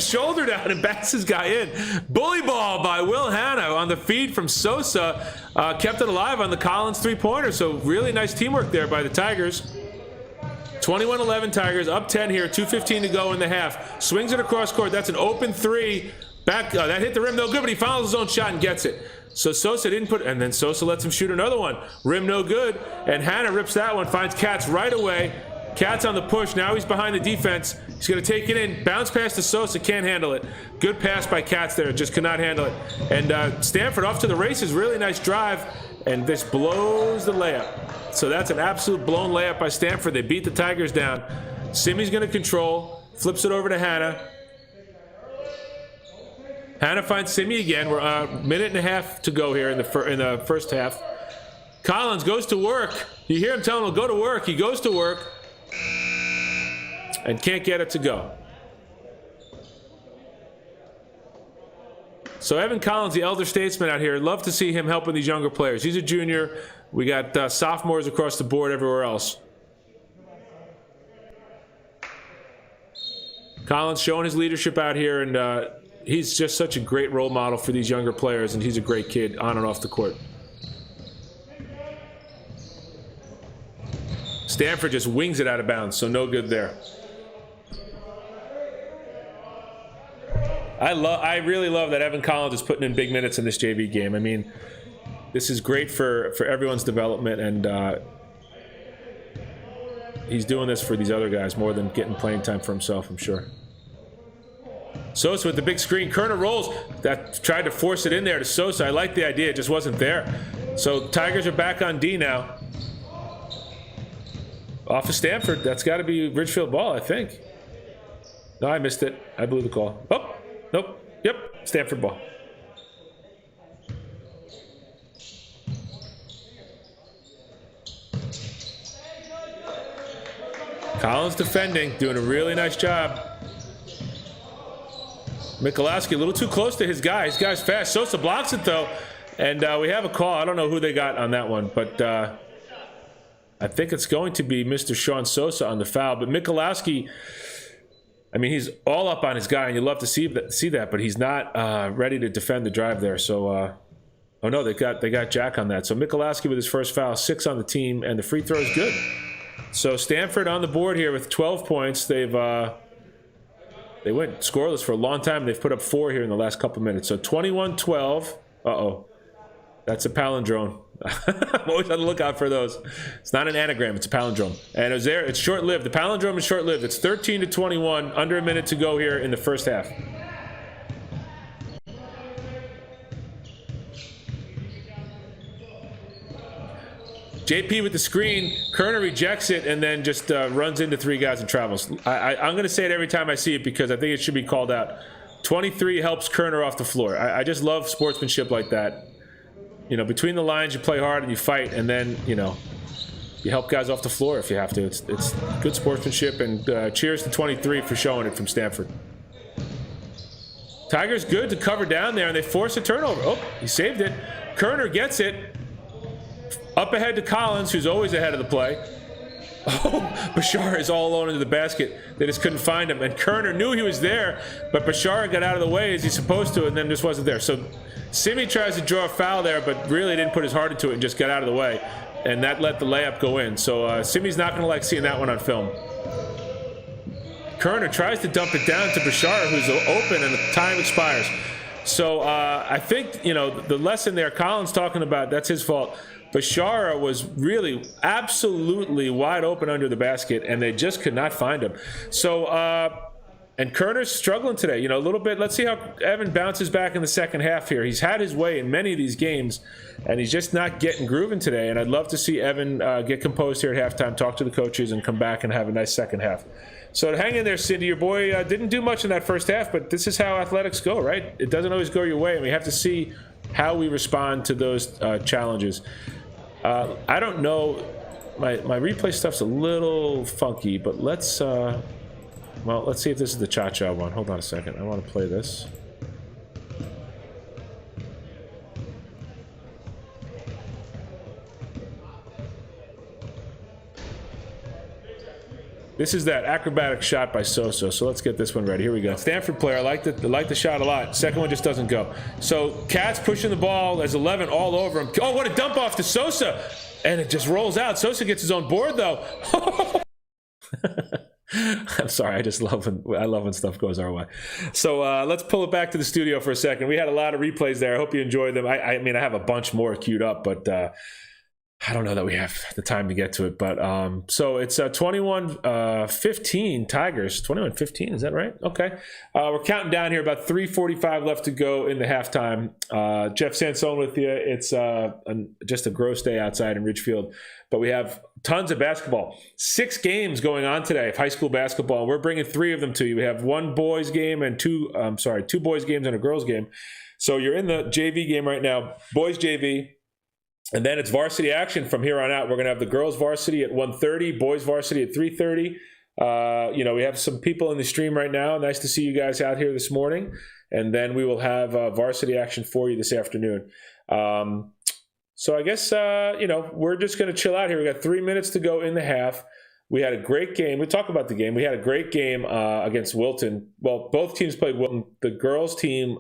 S1: shoulder down and backs his guy in. Bully ball by Will Hannah on the feed from Sosa. Kept it alive on the Collins three-pointer. So really nice teamwork there by the Tigers. 21-11 Tigers, up 10 here, 2:15 to go in the half. Swings it across court. That's an open three. Back, that hit the rim, no good, but he follows his own shot and gets it. So Sosa didn't put, and then Sosa lets him shoot another one. Rim no good, and Hannah rips that one, finds Katz right away. Katz on the push, now he's behind the defense. He's gonna take it in, bounce pass to Sosa, can't handle it. Good pass by Katz there, just could not handle it. And Stanford off to the races, really nice drive, and this blows the layup. So that's an absolute blown layup by Stanford. They beat the Tigers down. Simi's gonna control, flips it over to Hannah. Hannah finds Simi again. We're a minute and a half to go here in the first half. Collins goes to work. You hear him telling him, go to work. He goes to work and can't get it to go. So Evan Collins, the elder statesman out here, love to see him helping these younger players. He's a junior. We got sophomores across the board everywhere else. Collins showing his leadership out here, and he's just such a great role model for these younger players, and he's a great kid on and off the court. Stamford just wings it out of bounds, so no good there. I really love that Evan Collins is putting in big minutes in this JV game. I mean, this is great for everyone's development, and he's doing this for these other guys more than getting playing time for himself, I'm sure. Sosa with the big screen. Kerner rolls. That tried to force it in there to Sosa. I like the idea. It just wasn't there. So Tigers are back on D now. Off of Stamford. That's got to be Ridgefield ball, I think. No, I missed it. I blew the call. Oh, nope. Yep, Stamford ball. Collins defending, doing a really nice job. Michalowski a little too close to his guy. His guy's fast. Sosa blocks it, though. And we have a call. I don't know who they got on that one, but I think it's going to be Mr. Sean Sosa on the foul. But Michalowski, I mean, he's all up on his guy, and you love to see that, but he's not ready to defend the drive there. So, oh no, they got Jack on that. So Michalowski with his first foul, 6 on the team, and the free throw is good. So Stamford on the board here with 12 points. They went scoreless for a long time. They've put up 4 here in the last couple minutes. So 21-12. Uh-oh. That's a palindrome. I'm always on the lookout for those. It's not an anagram. It's a palindrome. And it's short-lived. The palindrome is short-lived. It's 13-21. Under a minute to go here in the first half. JP with the screen. Kerner rejects it and then just runs into 3 guys and travels. I'm going to say it every time I see it because I think it should be called out. 23 helps Kerner off the floor. I just love sportsmanship like that. You know, between the lines, you play hard and you fight, and then, you know, you help guys off the floor if you have to. It's good sportsmanship, and cheers to 23 for showing it from Stamford. Tigers good to cover down there, and they force a turnover. Oh, he saved it. Kerner gets it. Up ahead to Collins, who's always ahead of the play. Oh, Bashar is all alone into the basket. They just couldn't find him. And Kerner knew he was there, but Bashar got out of the way as he's supposed to, and then just wasn't there. So Simi tries to draw a foul there, but really didn't put his heart into it and just got out of the way. And that let the layup go in. So Simi's not going to like seeing that one on film. Kerner tries to dump it down to Bashar, who's open, and the time expires. So I think, you know, the lesson there, Colin's talking about, that's his fault. Bashara was really absolutely wide open under the basket, and they just could not find him. So, and Kerner's struggling today, you know, a little bit. Let's see how Evan bounces back in the second half here. He's had his way in many of these games, and he's just not getting grooving today. And I'd love to see Evan get composed here at halftime, talk to the coaches, and come back and have a nice second half. So hang in there, Cindy. Your boy didn't do much in that first half, but this is how athletics go, right? It doesn't always go your way, and we have to see how we respond to those challenges. I don't know. My replay stuff's a little funky, but let's see if this is the cha-cha one. Hold on a second. I want to play this. This is that acrobatic shot by Sosa. So let's get this one ready. Here we go. Stanford player. I like the shot a lot. Second one just doesn't go. So Katz pushing the ball. There's 11 all over him. Oh, what a dump off to Sosa. And it just rolls out. Sosa gets his own board, though. I'm sorry. I love when stuff goes our way. So let's pull it back to the studio for a second. We had a lot of replays there. I hope you enjoyed them. I mean, I have a bunch more queued up, but I don't know that we have the time to get to it, but so it's 21-15 Tigers. 21-15, is that right? Okay. We're counting down here, about 3:45 left to go in the halftime. Jeff Sansone with you. It's just a gross day outside in Ridgefield, but we have tons of basketball. 6 games going on today of high school basketball. We're bringing 3 of them to you. We have 1 boys game and 2 boys games and a girls game. So you're in the JV game right now, boys JV. And then it's varsity action from here on out. We're going to have the girls varsity at 1:30, boys varsity at 3:30. You know, we have some people in the stream right now. Nice to see you guys out here this morning. And then we will have varsity action for you this afternoon. So I guess, you know, we're just going to chill out here. We got 3 minutes to go in the half. We had a great game. We talk about the game. We had a great game against Wilton. Well, both teams played Wilton. The girls team,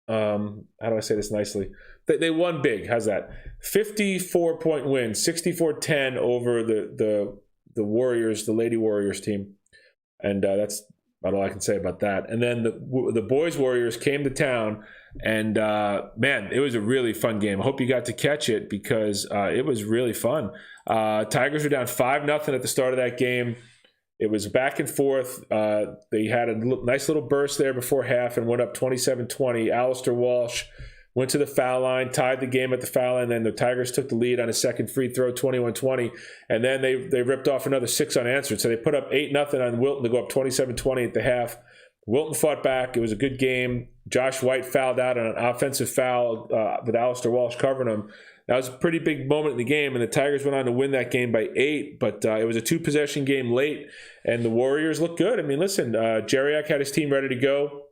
S1: how do I say this nicely? They won big. How's that? 54-point win, 64-10 over the Warriors, the Lady Warriors team. And that's about all I can say about that. And then the boys Warriors came to town, and man, it was a really fun game. I hope you got to catch it because it was really fun. Tigers were down 5-0 at the start of that game. It was back and forth. They had a nice little burst there before half and went up 27-20. Alistair Walsh went to the foul line, tied the game at the foul line, and then the Tigers took the lead on a second free throw, 21-20, and then they ripped off another 6 unanswered. So they put up 8-0 on Wilton to go up 27-20 at the half. Wilton fought back. It was a good game. Josh White fouled out on an offensive foul with Alistair Walsh covering him. That was a pretty big moment in the game, and the Tigers went on to win that game by 8, but it was a 2-possession game late, and the Warriors looked good. I mean, listen, Jeriak had his team ready to go,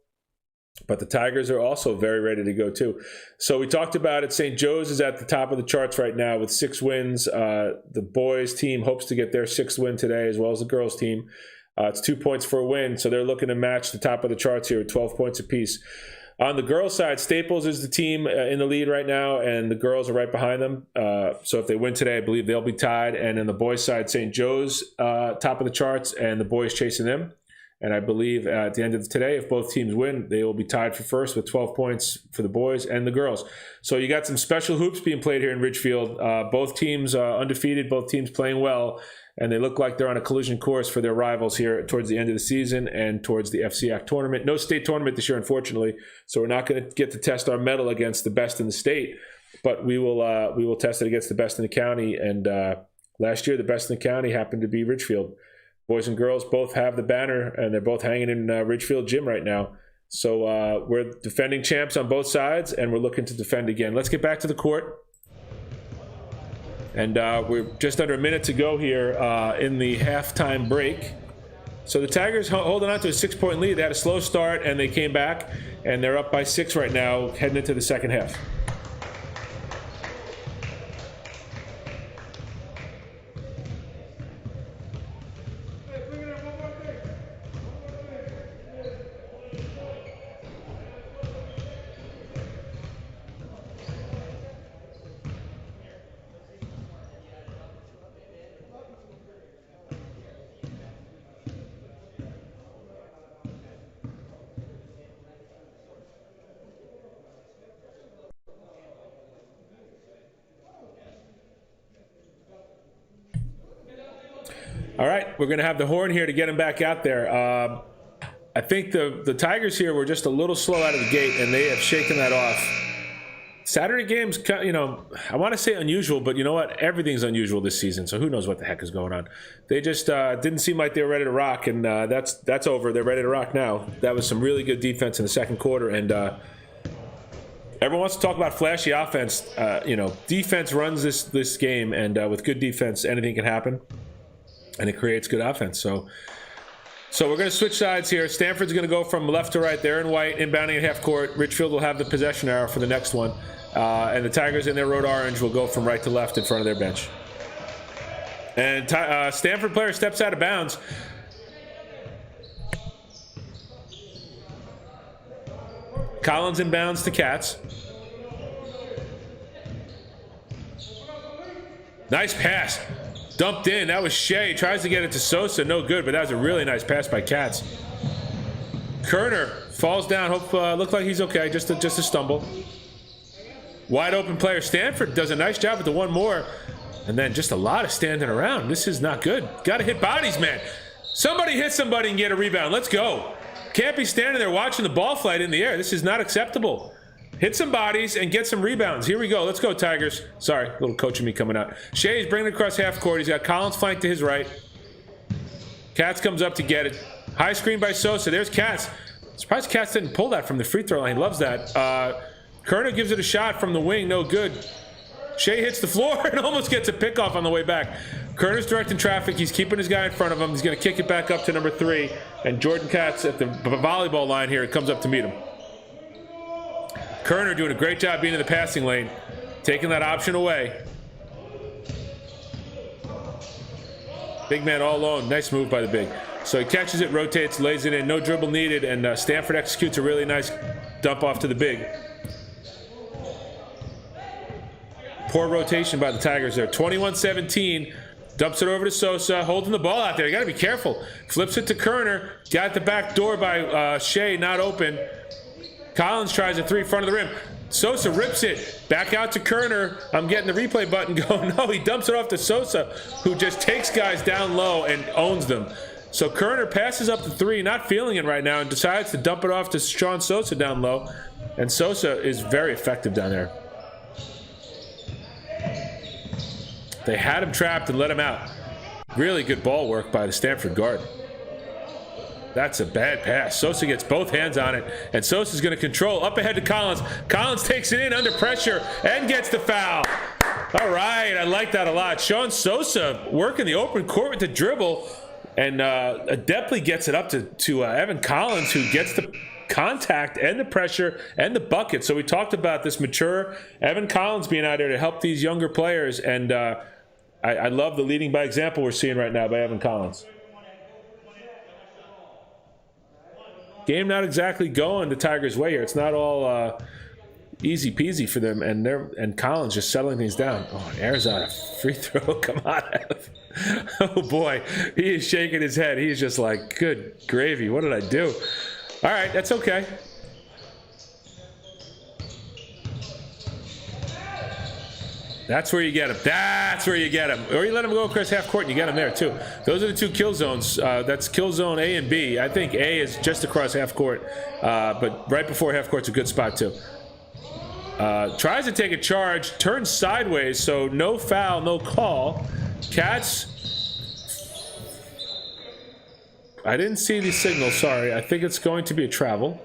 S1: but the Tigers are also very ready to go too. So we talked about it. St. Joe's is at the top of the charts right now with 6 wins. The boys team hopes to get their 6th win today, as well as the girls team. It's 2 points for a win, so they're looking to match the top of the charts here with 12 points apiece. On the girls' side, Staples is the team in the lead right now, and the girls are right behind them. So if they win today, I believe they'll be tied. And on the boys' side, St. Joe's top of the charts, and the boys chasing them. And I believe at the end of today, if both teams win, they will be tied for first with 12 points for the boys and the girls. So you got some special hoops being played here in Ridgefield. Both teams undefeated, both teams playing well. And they look like they're on a collision course for their rivals here towards the end of the season and towards the FCAC tournament. No state tournament this year, unfortunately, so we're not going to get to test our mettle against the best in the state, but we will test it against the best in the county. And last year, the best in the county happened to be Ridgefield. Boys and girls both have the banner, and they're both hanging in Ridgefield Gym right now. So we're defending champs on both sides, and we're looking to defend again. Let's get back to the court. And we're just under a minute to go here in the halftime break. So the Tigers holding on to a 6-point lead. They had a slow start, and they came back, and they're up by 6 right now, heading into the second half. All right, we're going to have the horn here to get him back out there. I think the Tigers here were just a little slow out of the gate, and they have shaken that off. Saturday games, you know, I want to say unusual, but you know what? Everything's unusual this season, so who knows what the heck is going on. They just didn't seem like they were ready to rock, and that's over. They're ready to rock now. That was some really good defense in the second quarter, and everyone wants to talk about flashy offense. You know, defense runs this game, and with good defense, anything can happen. And it creates good offense. So we're going to switch sides here. Stamford's going to go from left to right. They're in white, inbounding at half court. Ridgefield will have the possession arrow for the next one. And the Tigers in their road orange will go from right to left in front of their bench. And Stamford player steps out of bounds. Collins inbounds to Katz. Nice pass. Dumped in. That was Shea. Tries to get it to Sosa. No good, but that was a really nice pass by Katz. Kerner falls down. Looked like he's okay. Just a stumble. Wide open player. Stanford does a nice job with the one more. And then just a lot of standing around. This is not good. Got to hit bodies, man. Somebody hit somebody and get a rebound. Let's go. Can't be standing there watching the ball flight in the air. This is not acceptable. Hit some bodies and get some rebounds. Here we go. Let's go, Tigers. Sorry, a little coaching me coming out. Shea's bringing it across half court. He's got Collins flanked to his right. Katz comes up to get it. High screen by Sosa. There's Katz. Surprised Katz didn't pull that from the free throw line. He loves that. Kerner gives it a shot from the wing. No good. Shea hits the floor and almost gets a pickoff on the way back. Kerner's directing traffic. He's keeping his guy in front of him. He's going to kick it back up to number 3. And Jordan Katz at the volleyball line here comes up to meet him. Kerner doing a great job being in the passing lane, taking that option away. Big man all alone. Nice move by the big. So he catches it, rotates, lays it in. No dribble needed, and Stamford executes a really nice dump off to the big. Poor rotation by the Tigers there. 21-17. Dumps it over to Sosa, holding the ball out there. You got to be careful. Flips it to Kerner. Got the back door by Shea, not open. Collins tries a three front of the rim. Sosa rips it back out to Kerner. I'm getting the replay button going. No, he dumps it off to Sosa, who just takes guys down low and owns them. So Kerner passes up the three, not feeling it right now, and decides to dump it off to Sean Sosa down low. And Sosa is very effective down there. They had him trapped and let him out. Really good ball work by the Stamford guard. That's a bad pass. Sosa gets both hands on it, and Sosa's going to control. Up ahead to Collins. Collins takes it in under pressure and gets the foul. All right, I like that a lot. Sean Sosa working the open court with the dribble, and adeptly gets it up to Evan Collins, who gets the contact and the pressure and the bucket. So we talked about this mature Evan Collins being out there to help these younger players, and I love the leading by example we're seeing right now by Evan Collins. Game not exactly going the Tigers' way here. It's not all easy peasy for them, and Collins just settling things down. Oh, Arizona free throw. Come on. Oh boy, he is shaking his head. He's just like, good gravy. What did I do? All right, that's okay. That's where you get him. That's where you get him. Or you let him go across half court and you get him there too. Those are the two kill zones. That's kill zone A and B. I think A is just across half court, but right before half court's a good spot too. Tries to take a charge, turns sideways, so no foul, no call. Cats. I didn't see the signal, sorry. I think it's going to be a travel.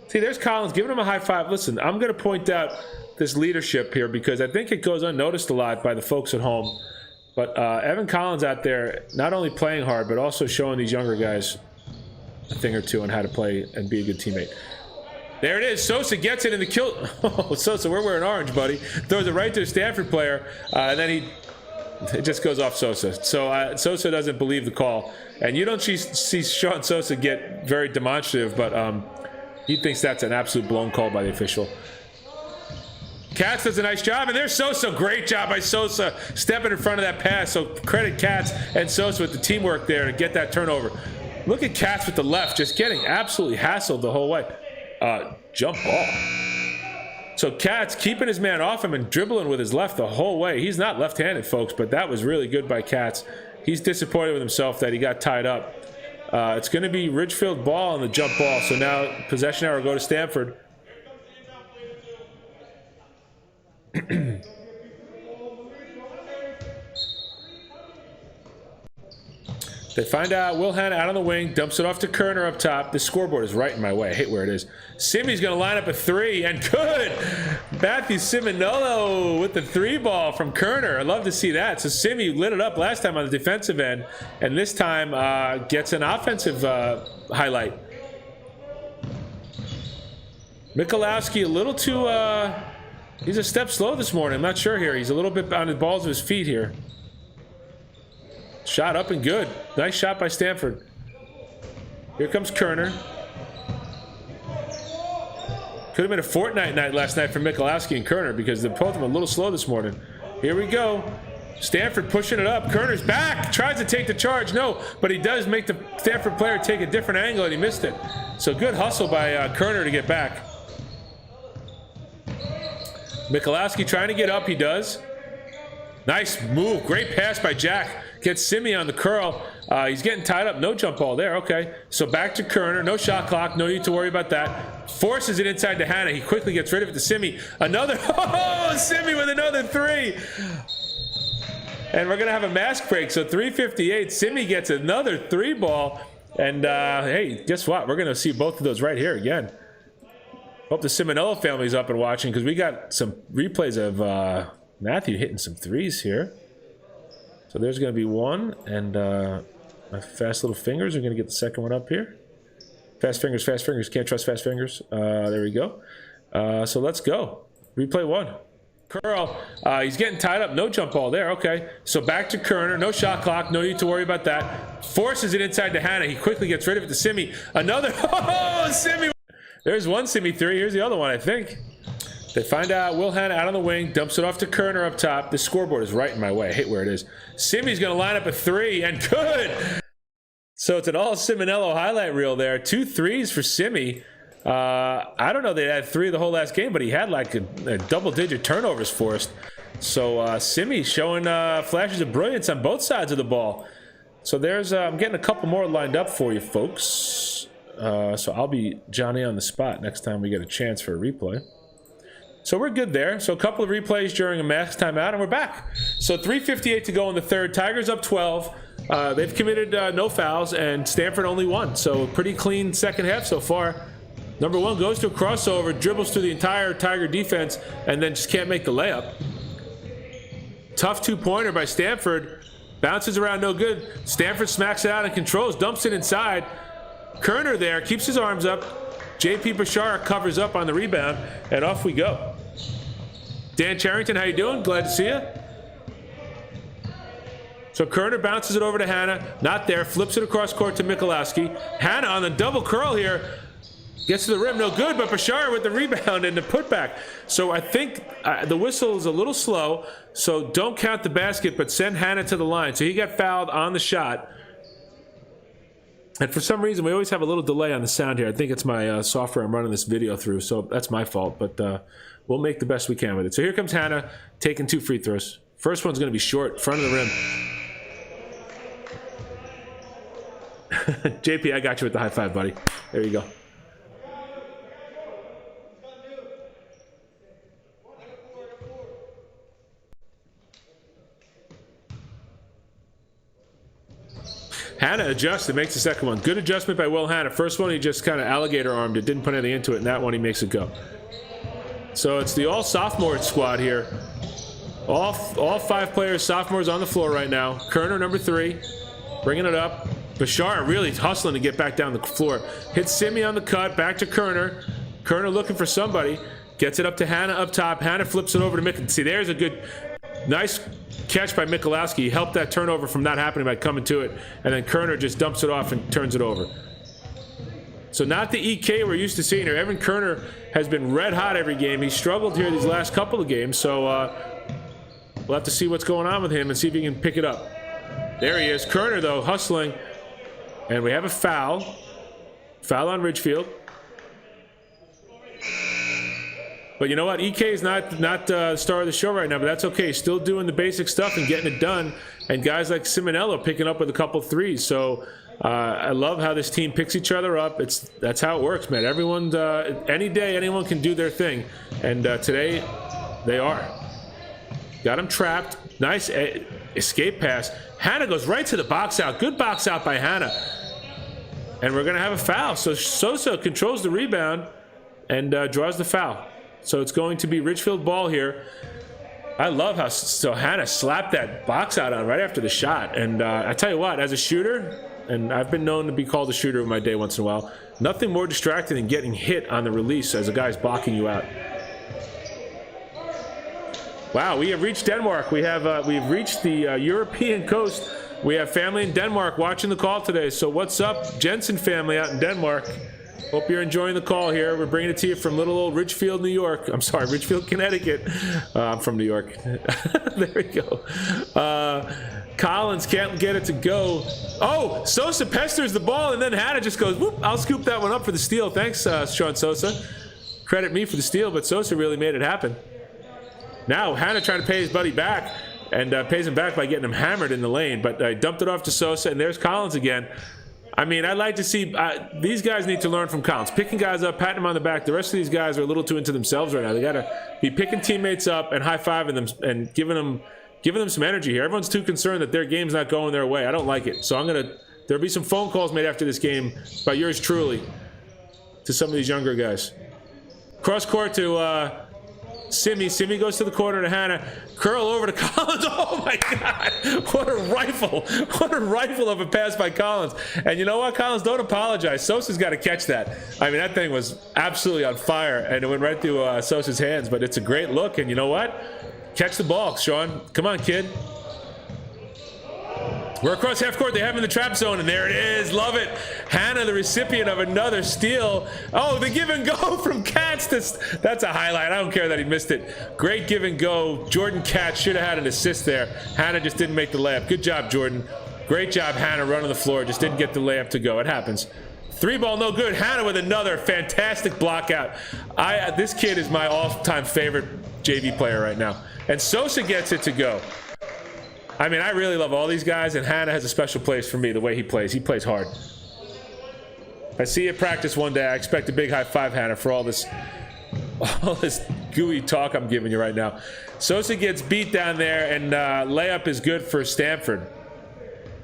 S1: See, there's Collins giving him a high five. Listen, I'm going to point out this leadership here because I think it goes unnoticed a lot by the folks at home. But Evan Collins out there not only playing hard, but also showing these younger guys a thing or two on how to play and be a good teammate. There it is. Sosa gets it in the kill. Oh, Sosa, we're wearing orange, buddy. Throws it right to a Stanford player, and then it just goes off Sosa. So Sosa doesn't believe the call. And you don't see Sean Sosa get very demonstrative, but he thinks that's an absolute blown call by the official. Katz does a nice job, and there's Sosa. Great job by Sosa stepping in front of that pass. So credit Katz and Sosa with the teamwork there to get that turnover. Look at Katz with the left, just getting absolutely hassled the whole way. Jump ball. So Katz keeping his man off him and dribbling with his left the whole way. He's not left-handed, folks, but that was really good by Katz. He's disappointed with himself that he got tied up. It's going to be Ridgefield ball on the jump ball. So now possession arrow go to Stanford. They find out Wilhan out on the wing, dumps it off to Kerner up top. The scoreboard is right in my way. I hate where it is. Simi's going to line up a three, and good! Matthew Simonello with the three ball from Kerner. I love to see that. So Simi lit it up last time on the defensive end, and this time gets an offensive highlight. Michalowski a little too... he's a step slow this morning. I'm not sure here. He's a little bit on the balls of his feet here. Shot up and good. Nice shot by Stanford. Here comes Kerner. Could have been a Fortnite night last night for Michalowski and Kerner because they're both of them a little slow this morning. Here we go. Stanford pushing it up. Kerner's back. Tries to take the charge. No, but he does make the Stanford player take a different angle, and he missed it. So good hustle by Kerner to get back. Michalowski trying to get up. He does. Nice move. Great pass by Jack. Gets Simi on the curl. He's getting tied up. No jump ball there. Okay. So back to Kerner. No shot clock. No need to worry about that. Forces it inside to Hanna. He quickly gets rid of it to Simi. Another. Oh, Simi with another three. And we're going to have a mask break. So 3:58. Simi gets another three ball. And hey, guess what? We're going to see both of those right here again. Hope the Simonello family's up and watching because we got some replays of Matthew hitting some threes here. So there's going to be one, and my fast little fingers are going to get the second one up here. Fast fingers, can't trust fast fingers. There we go. So let's go. Replay one. Curl, he's getting tied up. No jump ball there. Okay. So back to Kerner. No shot clock. No need to worry about that. Forces it inside to Hannah. He quickly gets rid of it to Simi. Another. Oh, Simi. There's one Simi 3. Here's the other one, I think. They find out Will Hannah out on the wing. Dumps it off to Kerner up top. The scoreboard is right in my way. I hate where it is. Simi's going to line up a 3. And good. So it's an all Simonello highlight reel there. 2 threes for Simi. I don't know they had 3 the whole last game, but he had like a double-digit turnovers forced. So Simi showing flashes of brilliance on both sides of the ball. So there's I'm getting a couple more lined up for you folks. So I'll be Johnny on the spot next time we get a chance for a replay. So we're good there. So a couple of replays during a max timeout, and we're back. So 3:58 to go in the third. Tigers up 12. They've committed no fouls, and Stamford only 1. So pretty clean second half so far. Number 1 goes to a crossover, dribbles through the entire Tiger defense, and then just can't make the layup. Tough 2-pointer by Stamford. Bounces around, no good. Stamford smacks it out and controls, dumps it inside. Kerner there, keeps his arms up. JP Bashar covers up on the rebound, and off we go. Dan Charrington, how you doing? Glad to see you. So Kerner bounces it over to Hannah. Not there, flips it across court to Michalowski. Hannah on the double curl here. Gets to the rim, no good, but Bashar with the rebound and the putback. So I think the whistle is a little slow, so don't count the basket, but send Hannah to the line. So he got fouled on the shot. And for some reason, we always have a little delay on the sound here. I think it's my software I'm running this video through, so that's my fault, but we'll make the best we can with it. So here comes Hannah taking 2 free throws. First one's going to be short, front of the rim. JP, I got you with the high five, buddy. There you go. Hannah adjusts and makes the second one. Good adjustment by Will Hannah. First one, he just kind of alligator armed it, didn't put anything into it, and that one he makes it go. So it's the all sophomore squad here. All 5 players, sophomores on the floor right now. Kerner, number 3, bringing it up. Bashar really hustling to get back down the floor. Hits Simi on the cut, back to Kerner. Kerner looking for somebody. Gets it up to Hannah up top. Hannah flips it over to Mick. See, there's a good, nice catch by Michalowski. He helped that turnover from not happening by coming to it, and then Kerner just dumps it off and turns it over. So not the EK we're used to seeing here. Evan Kerner has been red hot every game. He struggled here these last couple of games, so we'll have to see what's going on with him and see if he can pick it up. There he is. Kerner, though, hustling, and we have a foul. Foul on Ridgefield. But you know what? EK is not the star of the show right now, but that's okay. Still doing the basic stuff and getting it done. And guys like Simonello picking up with a couple threes. So I love how this team picks each other up. That's how it works, man. Everyone's any day anyone can do their thing, and today they are. Got him trapped. Nice escape pass. Hannah goes right to the box out. Good box out by Hannah. And we're gonna have a foul. So Sosa controls the rebound and draws the foul. So it's going to be Ridgefield ball here. I love how Hannah slapped that box out on right after the shot. And I tell you what, as a shooter, and I've been known to be called a shooter in my day once in a while, nothing more distracting than getting hit on the release as a guy's blocking you out. Wow, we have reached Denmark. We've reached the European coast. We have family in Denmark watching the call today. So what's up, Jensen family out in Denmark? Hope you're enjoying the call here. We're bringing it to you from little old Ridgefield, New York. I'm sorry, Ridgefield, Connecticut. I'm from New York. There we go. Collins can't get it to go. Oh, Sosa pesters the ball, and then Hannah just goes, whoop, I'll scoop that one up for the steal. Thanks, Sean Sosa. Credit me for the steal, but Sosa really made it happen. Now Hannah trying to pay his buddy back, and pays him back by getting him hammered in the lane, but dumped it off to Sosa, and there's Collins again. I mean, I'd like to see these guys need to learn from Collins. Picking guys up, patting them on the back. The rest of these guys are a little too into themselves right now. They got to be picking teammates up and high-fiving them and giving them some energy here. Everyone's too concerned that their game's not going their way. I don't like it. So there'll be some phone calls made after this game by yours truly to some of these younger guys. Cross court to Simi goes to the corner to Hannah. Curl over to Collins. Oh my God. What a rifle. What a rifle of a pass by Collins. And you know what, Collins? Don't apologize. Sosa's got to catch that. I mean, that thing was absolutely on fire, and it went right through Sosa's hands. But it's a great look. And you know what? Catch the ball, Sean. Come on, kid. We're across half court. They have him in the trap zone, and there it is. Love it. Hannah, the recipient of another steal. Oh, the give and go from Katz. That's a highlight. I don't care that he missed it. Great give and go. Jordan Katz should have had an assist there. Hannah just didn't make the layup. Good job, Jordan. Great job, Hannah, running the floor. Just didn't get the layup to go. It happens. 3-ball, no good. Hannah with another fantastic block out. This kid is my all-time favorite JV player right now. And Sosa gets it to go. I mean, I really love all these guys, and Hannah has a special place for me, the way he plays. He plays hard. If I see you at practice one day, I expect a big high five, Hannah, for all this gooey talk I'm giving you right now. Sosa gets beat down there, and layup is good for Stamford.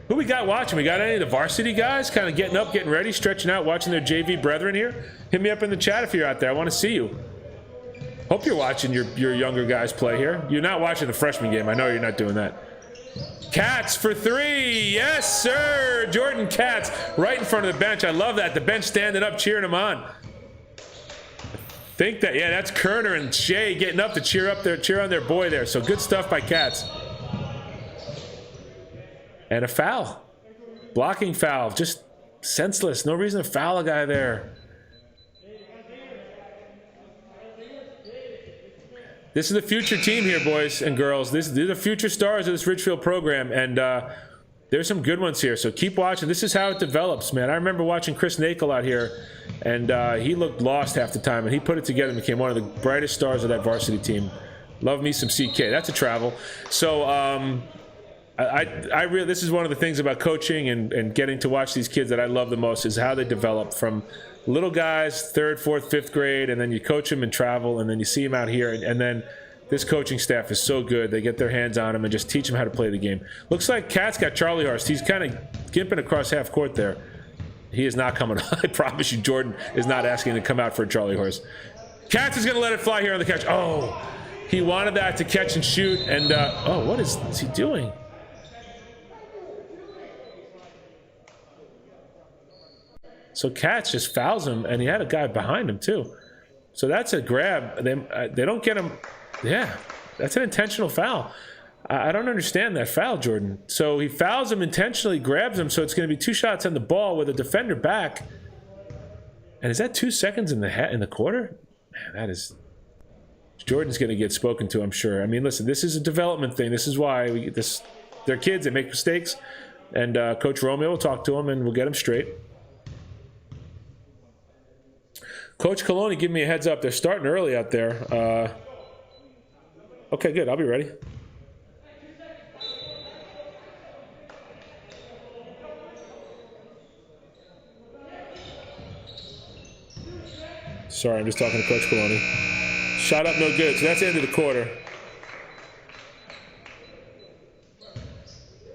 S1: Who we got watching? We got any of the varsity guys kind of getting up, getting ready, stretching out, watching their JV brethren here? Hit me up in the chat if you're out there. I want to see you. Hope you're watching your younger guys play here. You're not watching the freshman game. I know you're not doing that. Katz for 3. Yes, sir. Jordan Katz right in front of the bench. I love that. The bench standing up, cheering him on. Think that, yeah, that's Kerner and Shea getting up to cheer on their boy there. So good stuff by Katz. And a foul. Blocking foul. Just senseless. No reason to foul a guy there. This is the future team here, boys and girls. These are the future stars of this Ridgefield program, and there's some good ones here. So keep watching. This is how it develops, man. I remember watching Chris Nakel out here, and he looked lost half the time, and he put it together and became one of the brightest stars of that varsity team. Love me some CK. That's a travel. So I really, this is one of the things about coaching and getting to watch these kids that I love the most is how they develop from little guys, 3rd, 4th, 5th grade, and then you coach them and travel, and then you see them out here, and then this coaching staff is so good. They get their hands on them and just teach them how to play the game. Looks like Kat's got Charlie Horst. He's kind of gimping across half court there. He is not coming. I promise you, Jordan is not asking to come out for a Charlie Horst. Katz is going to let it fly here on the catch. Oh, he wanted that to catch and shoot, and oh, what is he doing? So Katz just fouls him, and he had a guy behind him too. So that's a grab. They don't get him. Yeah, that's an intentional foul. I don't understand that foul, Jordan. So he fouls him intentionally, grabs him, so it's going to be 2 shots on the ball with a defender back. And is that 2 seconds in the quarter? Man, that is. Jordan's going to get spoken to, I'm sure. I mean, listen, this is a development thing. This is why we get this. They're kids. They make mistakes, and Coach Romeo will talk to them, and we'll get them straight. Coach Coloni, give me a heads up. They're starting early out there. Okay, good. I'll be ready. Sorry, I'm just talking to Coach Coloni. Shot up, no good. So that's the end of the quarter.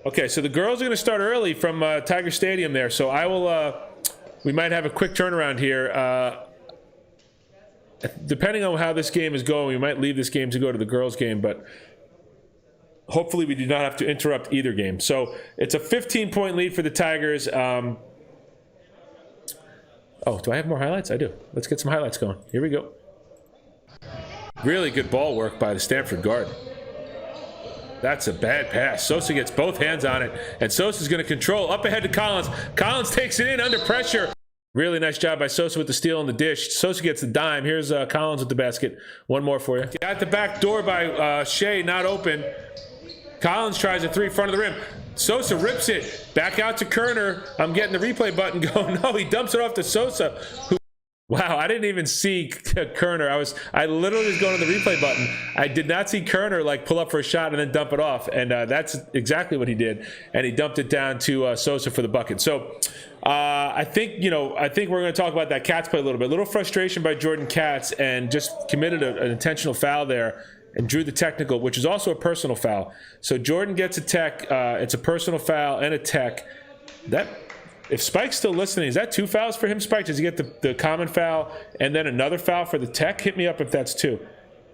S1: Okay, so the girls are going to start early from Tiger Stadium there. So I will. We might have a quick turnaround here. Depending on how this game is going, we might leave this game to go to the girls' game, but hopefully we do not have to interrupt either game. So it's a 15-point lead for the Tigers. Oh, do I have more highlights? I do. Let's get some highlights going. Here we go. Really good ball work by the Stamford guard. That's a bad pass. Sosa gets both hands on it, and Sosa's going to control. Up ahead to Collins. Collins takes it in under pressure. Really nice job by Sosa with the steal and the dish. Sosa gets the dime. Here's Collins with the basket. One more for you. Got the back door by Shea, not open. Collins tries a 3 front of the rim. Sosa rips it. Back out to Kerner. I'm getting the replay button going. No, he dumps it off to Sosa. Wow, I didn't even see Kerner. I literally was going to the replay button. I did not see Kerner like pull up for a shot and then dump it off. And that's exactly what he did. And he dumped it down to Sosa for the bucket. So I think we're going to talk about that Katz play a little bit. A little frustration by Jordan Katz, and just committed an intentional foul there and drew the technical, which is also a personal foul. So Jordan gets a tech. It's a personal foul and a tech. If Spike's still listening, is that 2 fouls for him, Spike? Does he get the common foul and then another foul for the tech? Hit me up if that's 2.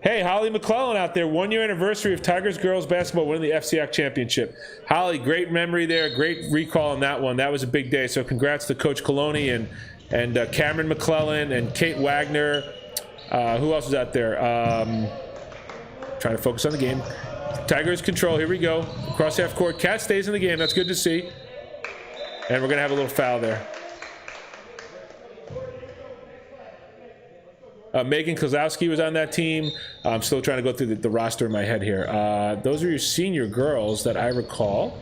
S1: Hey, Holly McClellan out there. 1 year anniversary of Tigers girls basketball winning the FCX championship. Holly, great memory there. Great recall on that one. That was a big day. So congrats to Coach Coloni and Cameron McClellan and Kate Wagner. Who else was out there? Trying to focus on the game. Tigers control. Here we go. Across half court. Cat stays in the game. That's good to see. And we're going to have a little foul there. Megan Kozlowski was on that team. I'm still trying to go through the roster in my head here. Those are your senior girls that I recall.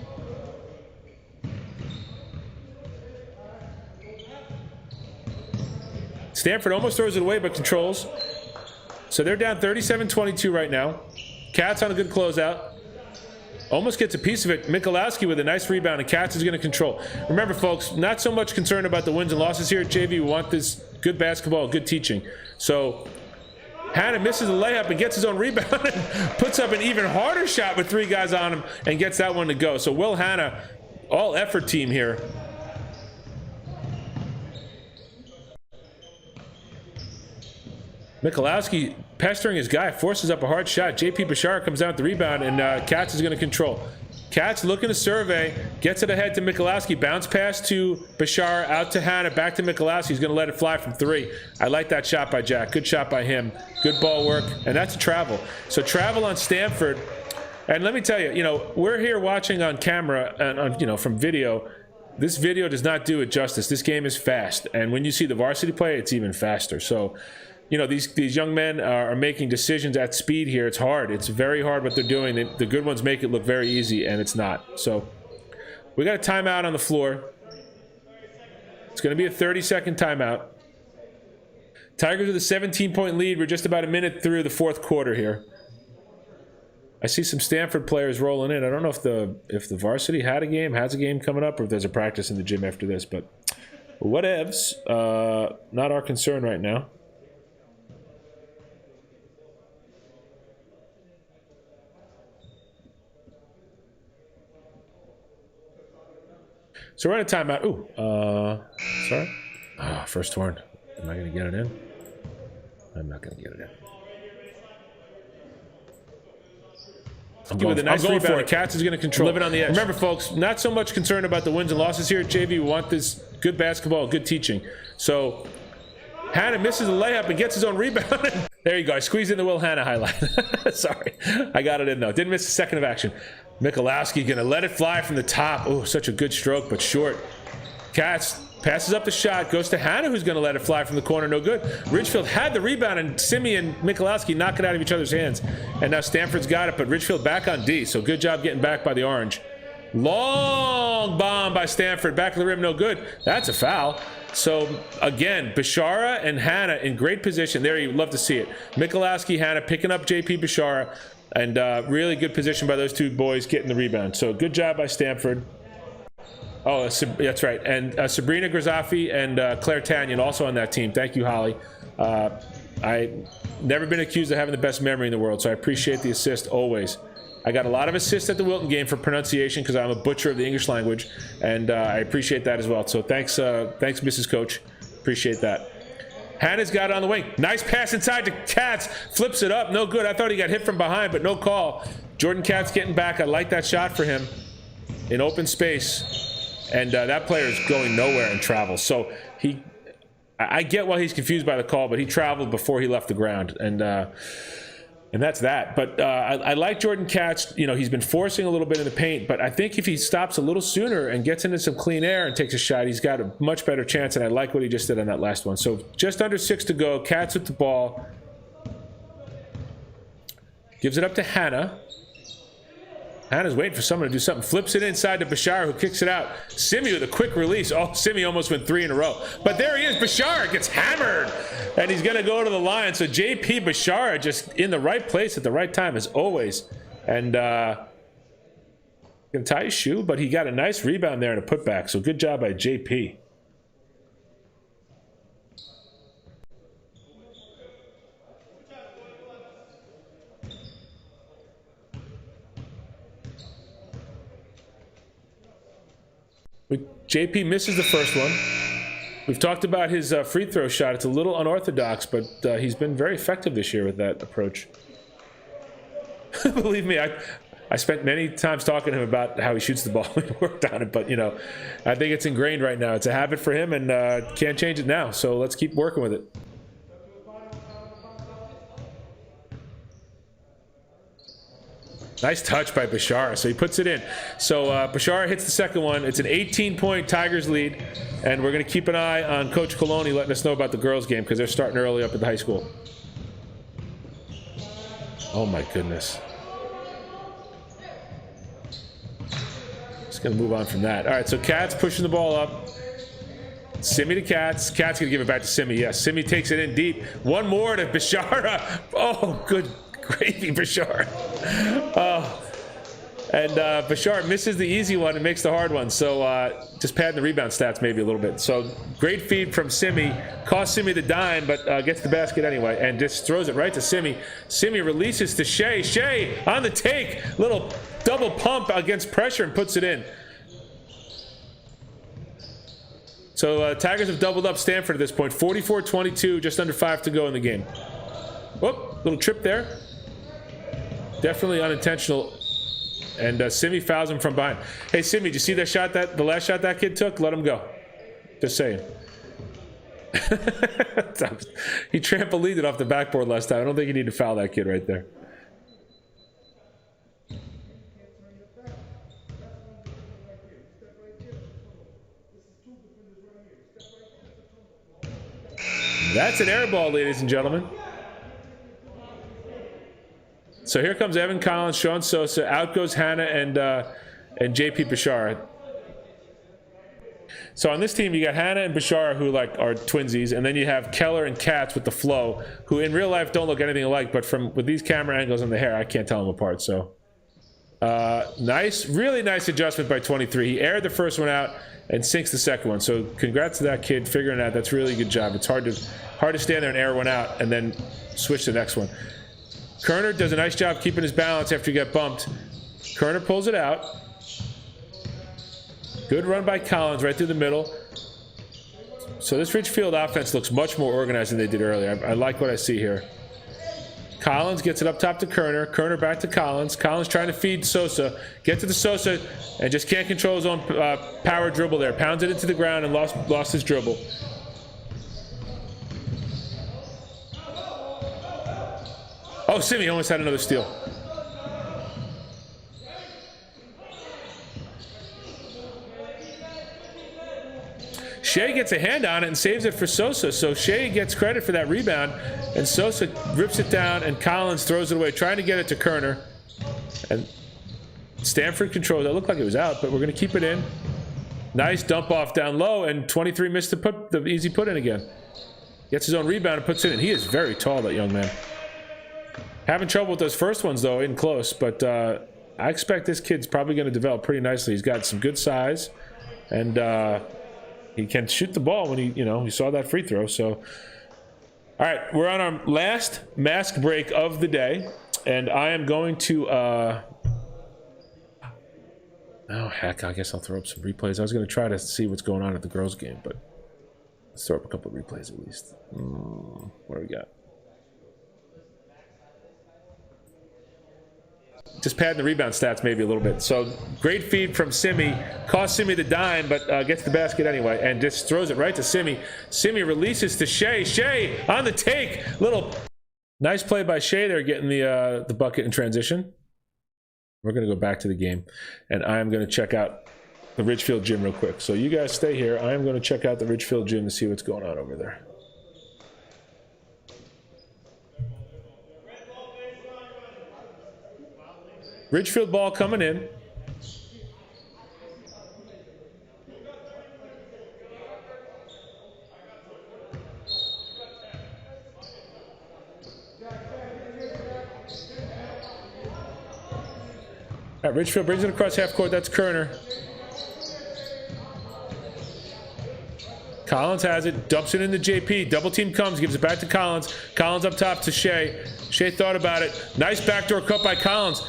S1: Stamford almost throws it away, but controls. So they're down 37-22 right now. Cats on a good closeout. Almost gets a piece of it. Michalowski with a nice rebound, and Cats is going to control. Remember, folks, not so much concerned about the wins and losses here at JV. We want this good basketball, good teaching. So Hannah misses the layup and gets his own rebound and puts up an even harder shot with 3 guys on him and gets that one to go. So Will Hannah, all effort team here. Michalowski pestering his guy, forces up a hard shot. JP Bashar comes down with the rebound, and Katz is going to control. Katz looking to survey, gets it ahead to Michalowski, bounce pass to Bashar, out to Hannah, back to Michalowski. He's going to let it fly from 3. I like that shot by Jack. Good shot by him. Good ball work, and that's a travel. So travel on Stamford. And let me tell you, we're here watching on camera and from video. This video does not do it justice. This game is fast, and when you see the varsity play, it's even faster. So these young men are making decisions at speed here. It's hard. It's very hard what they're doing. The good ones make it look very easy, and it's not. So we got a timeout on the floor. It's going to be a 30-second timeout. Tigers with a 17-point lead. We're just about a minute through the 4th quarter here. I see some Stanford players rolling in. I don't know if the varsity has a game coming up, or if there's a practice in the gym after this, but whatevs. Not our concern right now. So we're in a timeout. Ooh, sorry. First horn. Am I going to get it in? I'm not going to get it in. With a nice rebound, Katz is going to control. Living on the edge. Remember, folks, not so much concerned about the wins and losses here at JV. We want this good basketball, good teaching. So Hannah misses the layup and gets his own rebound. There you go. I squeezed in the Will Hannah highlight. Sorry. I got it in, though. Didn't miss a second of action. Michalowski going to let it fly from the top. Oh, such a good stroke, but short. Katz passes up the shot, goes to Hannah, who's going to let it fly from the corner. No good. Ridgefield had the rebound, and Simi and Michalowski knock it out of each other's hands. And now Stanford's got it, but Ridgefield back on D. So good job getting back by the Orange. Long bomb by Stanford. Back of the rim, no good. That's a foul. So, again, Bashara and Hannah in great position. There, you'd love to see it. Michalowski, Hannah picking up JP Bashara. And really good position by those 2 boys getting the rebound. So good job by Stanford. Oh, that's right. And Sabrina Grazafi and Claire Tanyan also on that team. Thank you, Holly. I've never been accused of having the best memory in the world, so I appreciate the assist always. I got a lot of assists at the Wilton game for pronunciation because I'm a butcher of the English language, and I appreciate that as well. So thanks, Mrs. Coach. Appreciate that. Hannah's got it on the wing. Nice pass inside to Katz. Flips it up. No good. I thought he got hit from behind, but no call. Jordan Katz getting back. I like that shot for him in open space. And that player is going nowhere and travels. So I get why he's confused by the call, but he traveled before he left the ground. And that's that. But I like Jordan Katz. He's been forcing a little bit in the paint, but I think if he stops a little sooner and gets into some clean air and takes a shot, he's got a much better chance, and I like what he just did on that last one. So just under 6 to go. Katz with the ball. Gives it up to Hannah. Hannah's waiting for someone to do something. Flips it inside to Bashar, who kicks it out. Simi with a quick release. Oh, Simi almost went 3 in a row. But there he is. Bashar gets hammered. And he's going to go to the line. So JP Bashar just in the right place at the right time as always. And going to tie his shoe, but he got a nice rebound there and a putback. So good job by JP. JP misses the first one. We've talked about his free throw shot. It's a little unorthodox, but he's been very effective this year with that approach. Believe me, I spent many times talking to him about how he shoots the ball. We worked on it, but you know, I think it's ingrained right now. It's a habit for him, and can't change it now. So let's keep working with it. Nice touch by Bashar. So he puts it in. So Bashar hits the second one. It's an 18-point Tigers lead, and we're going to keep an eye on Coach Coloni letting us know about the girls' game because they're starting early up at the high school. Oh my goodness. Just going to move on from that. All right, so Katz pushing the ball up. Simi to Katz. Katz going to give it back to Simi. Yes, Simi takes it in deep. One more to Bashar. Oh, good gravy, Bashar. Oh. And Bashar misses the easy one and makes the hard one. So just padding the rebound stats maybe a little bit. So great feed from Simi. Cost Simi the dime, but gets the basket anyway. And just throws it right to Simi. Simi releases to Shea. Shea on the take. Little double pump against pressure and puts it in. So Tigers have doubled up Stamford at this point. 44-22, just under 5 to go in the game. Whoop, little trip there. Definitely unintentional. And Simi fouls him from behind. Hey, Simi, did you see that shot, the last shot that kid took? Let him go. Just saying. He trampolined it off the backboard last time. I don't think you need to foul that kid right there. That's an air ball, ladies and gentlemen. So here comes Evan Collins, Sean Sosa. Out goes Hannah and JP Bashar. So on this team, you got Hannah and Bashar, who like are twinsies, and then you have Keller and Katz with the flow, who in real life don't look anything alike, but with these camera angles and the hair, I can't tell them apart. So nice, really nice adjustment by 23. He aired the first one out and sinks the second one. So congrats to that kid figuring it out. That's a really good job. It's hard to stand there and air one out and then switch to the next one. Kerner does a nice job keeping his balance after he got bumped. Kerner pulls it out. Good run by Collins right through the middle. So this Ridgefield offense looks much more organized than they did earlier. I like what I see here. Collins gets it up top to Kerner. Kerner back to Collins. Collins trying to feed Sosa. Get to the Sosa and just can't control his own power dribble there. Pounds it into the ground and lost his dribble. Oh, Simi almost had another steal. Shea gets a hand on it and saves it for Sosa. So Shea gets credit for that rebound. And Sosa rips it down and Collins throws it away, trying to get it to Kerner. And Stanford controls. It looked like it was out, but we're going to keep it in. Nice dump off down low, and 23 missed the easy put in again. Gets his own rebound and puts it in. He is very tall, that young man. Having trouble with those first ones, though, in close. But I expect this kid's probably going to develop pretty nicely. He's got some good size, and he can shoot the ball when he saw that free throw. So, all right, we're on our last mask break of the day, and I am going to. Oh heck! I guess I'll throw up some replays. I was going to try to see what's going on at the girls' game, but let's throw up a couple of replays at least. What do we got? Just padding the rebound stats maybe a little bit. So great feed from Simi. Cost Simi the dime, but gets the basket anyway. And just throws it right to Simi. Simi releases to Shea. Shea on the take. Little nice play by Shea there, getting the bucket in transition. We're going to go back to the game. And I'm going to check out the Ridgefield gym real quick. So you guys stay here. I am going to check out the Ridgefield gym to see what's going on over there. Ridgefield ball coming in. All right, Ridgefield brings it across half court. That's Kerner. Collins has it, dumps it into JP. Double team comes, gives it back to Collins. Collins up top to Shea. Shea thought about it. Nice backdoor cut by Collins.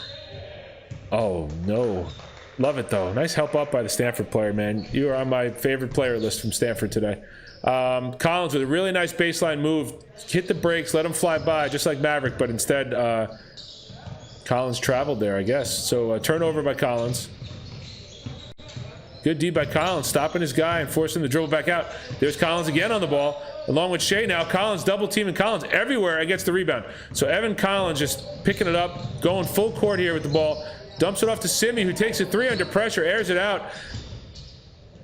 S1: Oh, no. Love it, though. Nice help up by the Stanford player, man. You are on my favorite player list from Stanford today. Collins with a really nice baseline move. Hit the brakes, let him fly by, just like Maverick, but instead Collins traveled there, I guess. So turnover by Collins. Good D by Collins, stopping his guy and forcing the dribble back out. There's Collins again on the ball, along with Shea now. Collins double teaming Collins everywhere against the rebound. So Evan Collins just picking it up, going full court here with the ball. Dumps it off to Simi, who takes a three under pressure, airs it out.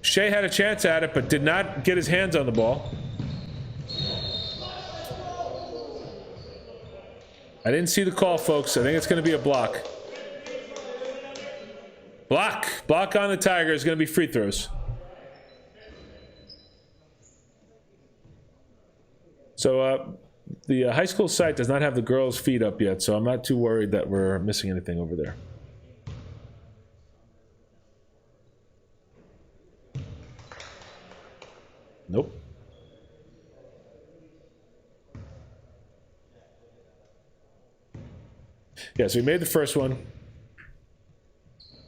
S1: Shea had a chance at it, but did not get his hands on the ball. I didn't see the call, folks. I think it's going to be a block. Block on the Tiger is going to be free throws. So the high school site does not have the girls' feed up yet, so I'm not too worried that we're missing anything over there. Nope. Yeah, so we made the first one.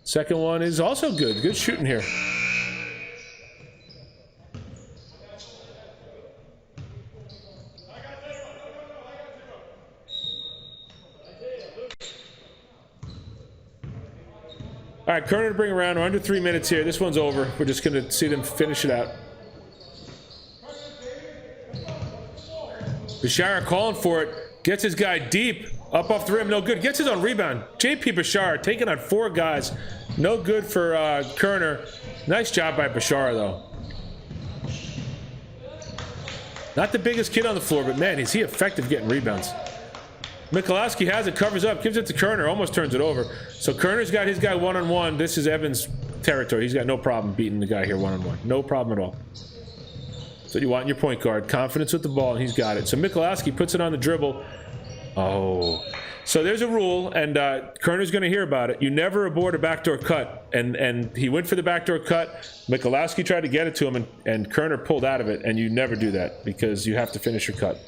S1: Second one is also good. Good shooting here. All right, Kerner to bring around. We're under 3 minutes here. This one's over. We're just going to see them finish it out. Bashar calling for it. Gets his guy deep. Up off the rim. No good. Gets his own rebound. JP Bashar taking on 4 guys. No good for Kerner. Nice job by Bashar, though. Not the biggest kid on the floor, but man, is he effective getting rebounds. Mikulowski has it, covers up, gives it to Kerner, almost turns it over. So Kerner's got his guy one-on-one. This is Evans' territory. He's got no problem beating the guy here one-on-one. No problem at all. That's what you want in your point guard. Confidence with the ball, and he's got it. So Mikulowski puts it on the dribble. Oh. So there's a rule, and Kerner's going to hear about it. You never abort a backdoor cut. And he went for the backdoor cut. Mikulowski tried to get it to him, and Kerner pulled out of it. And you never do that because you have to finish your cut.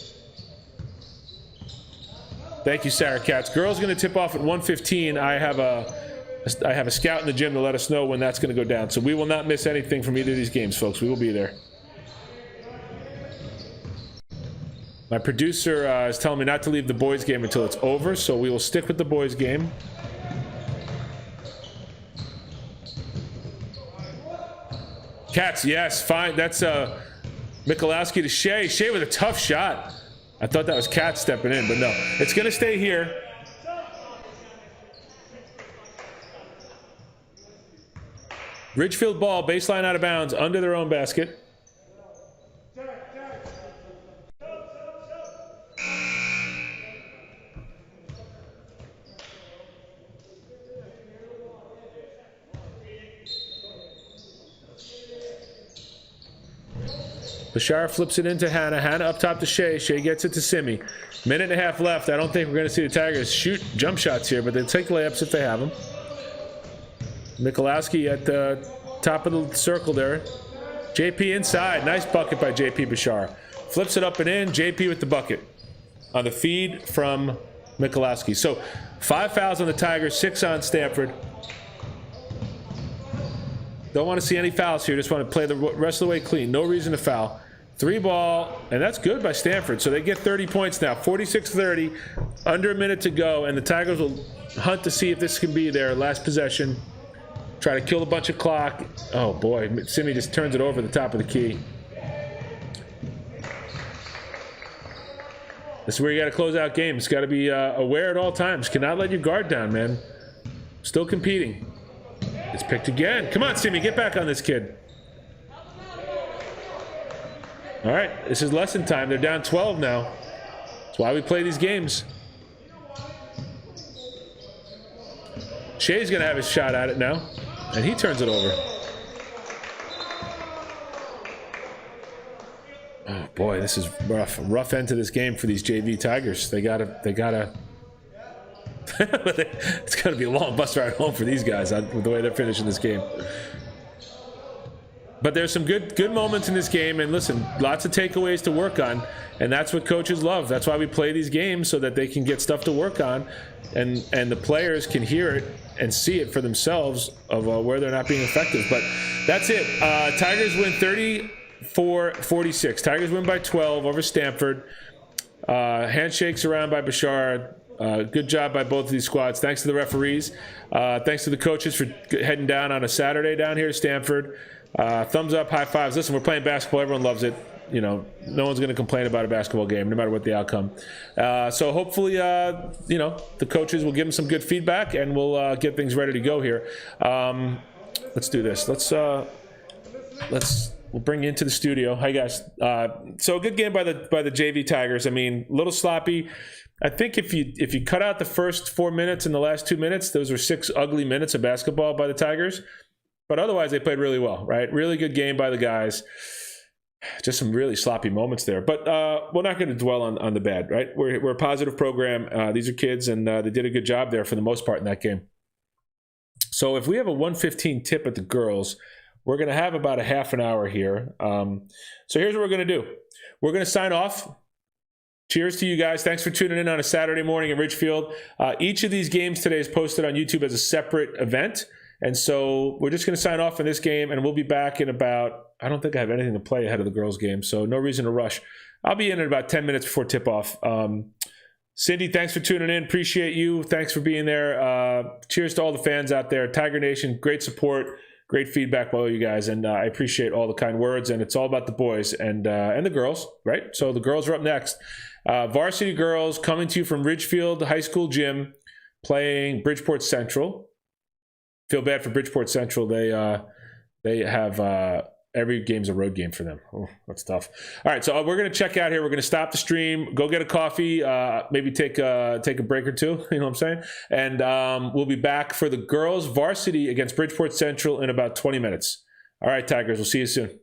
S1: Thank you, Sarah Katz. Girls going to tip off at 1:15. I have a scout in the gym to let us know when that's going to go down. So we will not miss anything from either of these games, folks. We will be there. My producer is telling me not to leave the boys game until it's over, so we will stick with the boys game. Katz, yes, fine. That's Mikulowski to Shea. Shea with a tough shot. I thought that was Katz stepping in, but no. It's going to stay here. Ridgefield ball, baseline out of bounds, under their own basket. Bashar flips it into Hannah. Hannah up top to Shea. Shea gets it to Simi. Minute and a half left. I don't think we're going to see the Tigers shoot jump shots here, but they'll take layups if they have them. Mikulowski at the top of the circle there. JP inside. Nice bucket by JP Bashar. Flips it up and in. JP with the bucket on the feed from Mikulowski. So 5 fouls on the Tigers, 6 on Stamford. Don't want to see any fouls here. Just want to play the rest of the way clean. No reason to foul. 3 ball, and that's good by Stamford. So they get 30 points now. 46-30, under a minute to go, and the Tigers will hunt to see if this can be their last possession. Try to kill a bunch of clock. Oh, boy. Simi just turns it over the top of the key. This is where you got to close out games. Got to be aware at all times. Cannot let your guard down, man. Still competing. It's picked again. Come on, Simi, get back on this kid. All right, this is lesson time. They're down 12 now. That's why we play these games. Shea's going to have his shot at it now, and he turns it over. Oh, boy, this is rough. Rough end to this game for these JV Tigers. They gotta it's going to be a long bus ride home for these guys with the way they're finishing this game. But there's some good moments in this game, and listen, lots of takeaways to work on, and that's what coaches love. That's why we play these games, so that they can get stuff to work on, and the players can hear it and see it for themselves of where they're not being effective. But that's it. Tigers win 34-46. Tigers win by 12 over Stamford. Handshakes around by Bashar. good job by both of these squads. Thanks to the referees. Thanks to the coaches for heading down on a Saturday down here to Stamford. Thumbs up, high fives. Listen, we're playing basketball. Everyone loves it. You know, no one's going to complain about a basketball game, no matter what the outcome. So hopefully, you know, the coaches will give them some good feedback, and we'll get things ready to go here. Let's do this. We'll bring you into the studio. Hi guys. So a good game by the JV Tigers. I mean, a little sloppy. I think if you cut out the first 4 minutes and the last 2 minutes, those were 6 ugly minutes of basketball by the Tigers. But otherwise, they played really well, right? Really good game by the guys. Just some really sloppy moments there. But we're not going to dwell on the bad, right? We're a positive program. These are kids, and they did a good job there for the most part in that game. So if we have a 1:15 tip at the girls, we're going to have about a half an hour here. So here's what we're going to do. We're going to sign off. Cheers to you guys. Thanks for tuning in on a Saturday morning in Ridgefield. Each of these games today is posted on YouTube as a separate event. And so we're just going to sign off in this game, and we'll be back in about, I don't think I have anything to play ahead of the girls' game, so no reason to rush. I'll be in about 10 minutes before tip-off. Cindy, thanks for tuning in. Appreciate you. Thanks for being there. Cheers to all the fans out there. Tiger Nation, great support, great feedback by all you guys, and I appreciate all the kind words, and it's all about the boys and the girls, right? So the girls are up next. Varsity girls coming to you from Ridgefield High School Gym, playing Bridgeport Central. Feel bad for Bridgeport Central. They have every game's a road game for them. Oh, that's tough. All right, so we're going to check out here. We're going to stop the stream, go get a coffee, maybe take a break or two. You know what I'm saying? And we'll be back for the girls varsity against Bridgeport Central in about 20 minutes. All right, Tigers, we'll see you soon.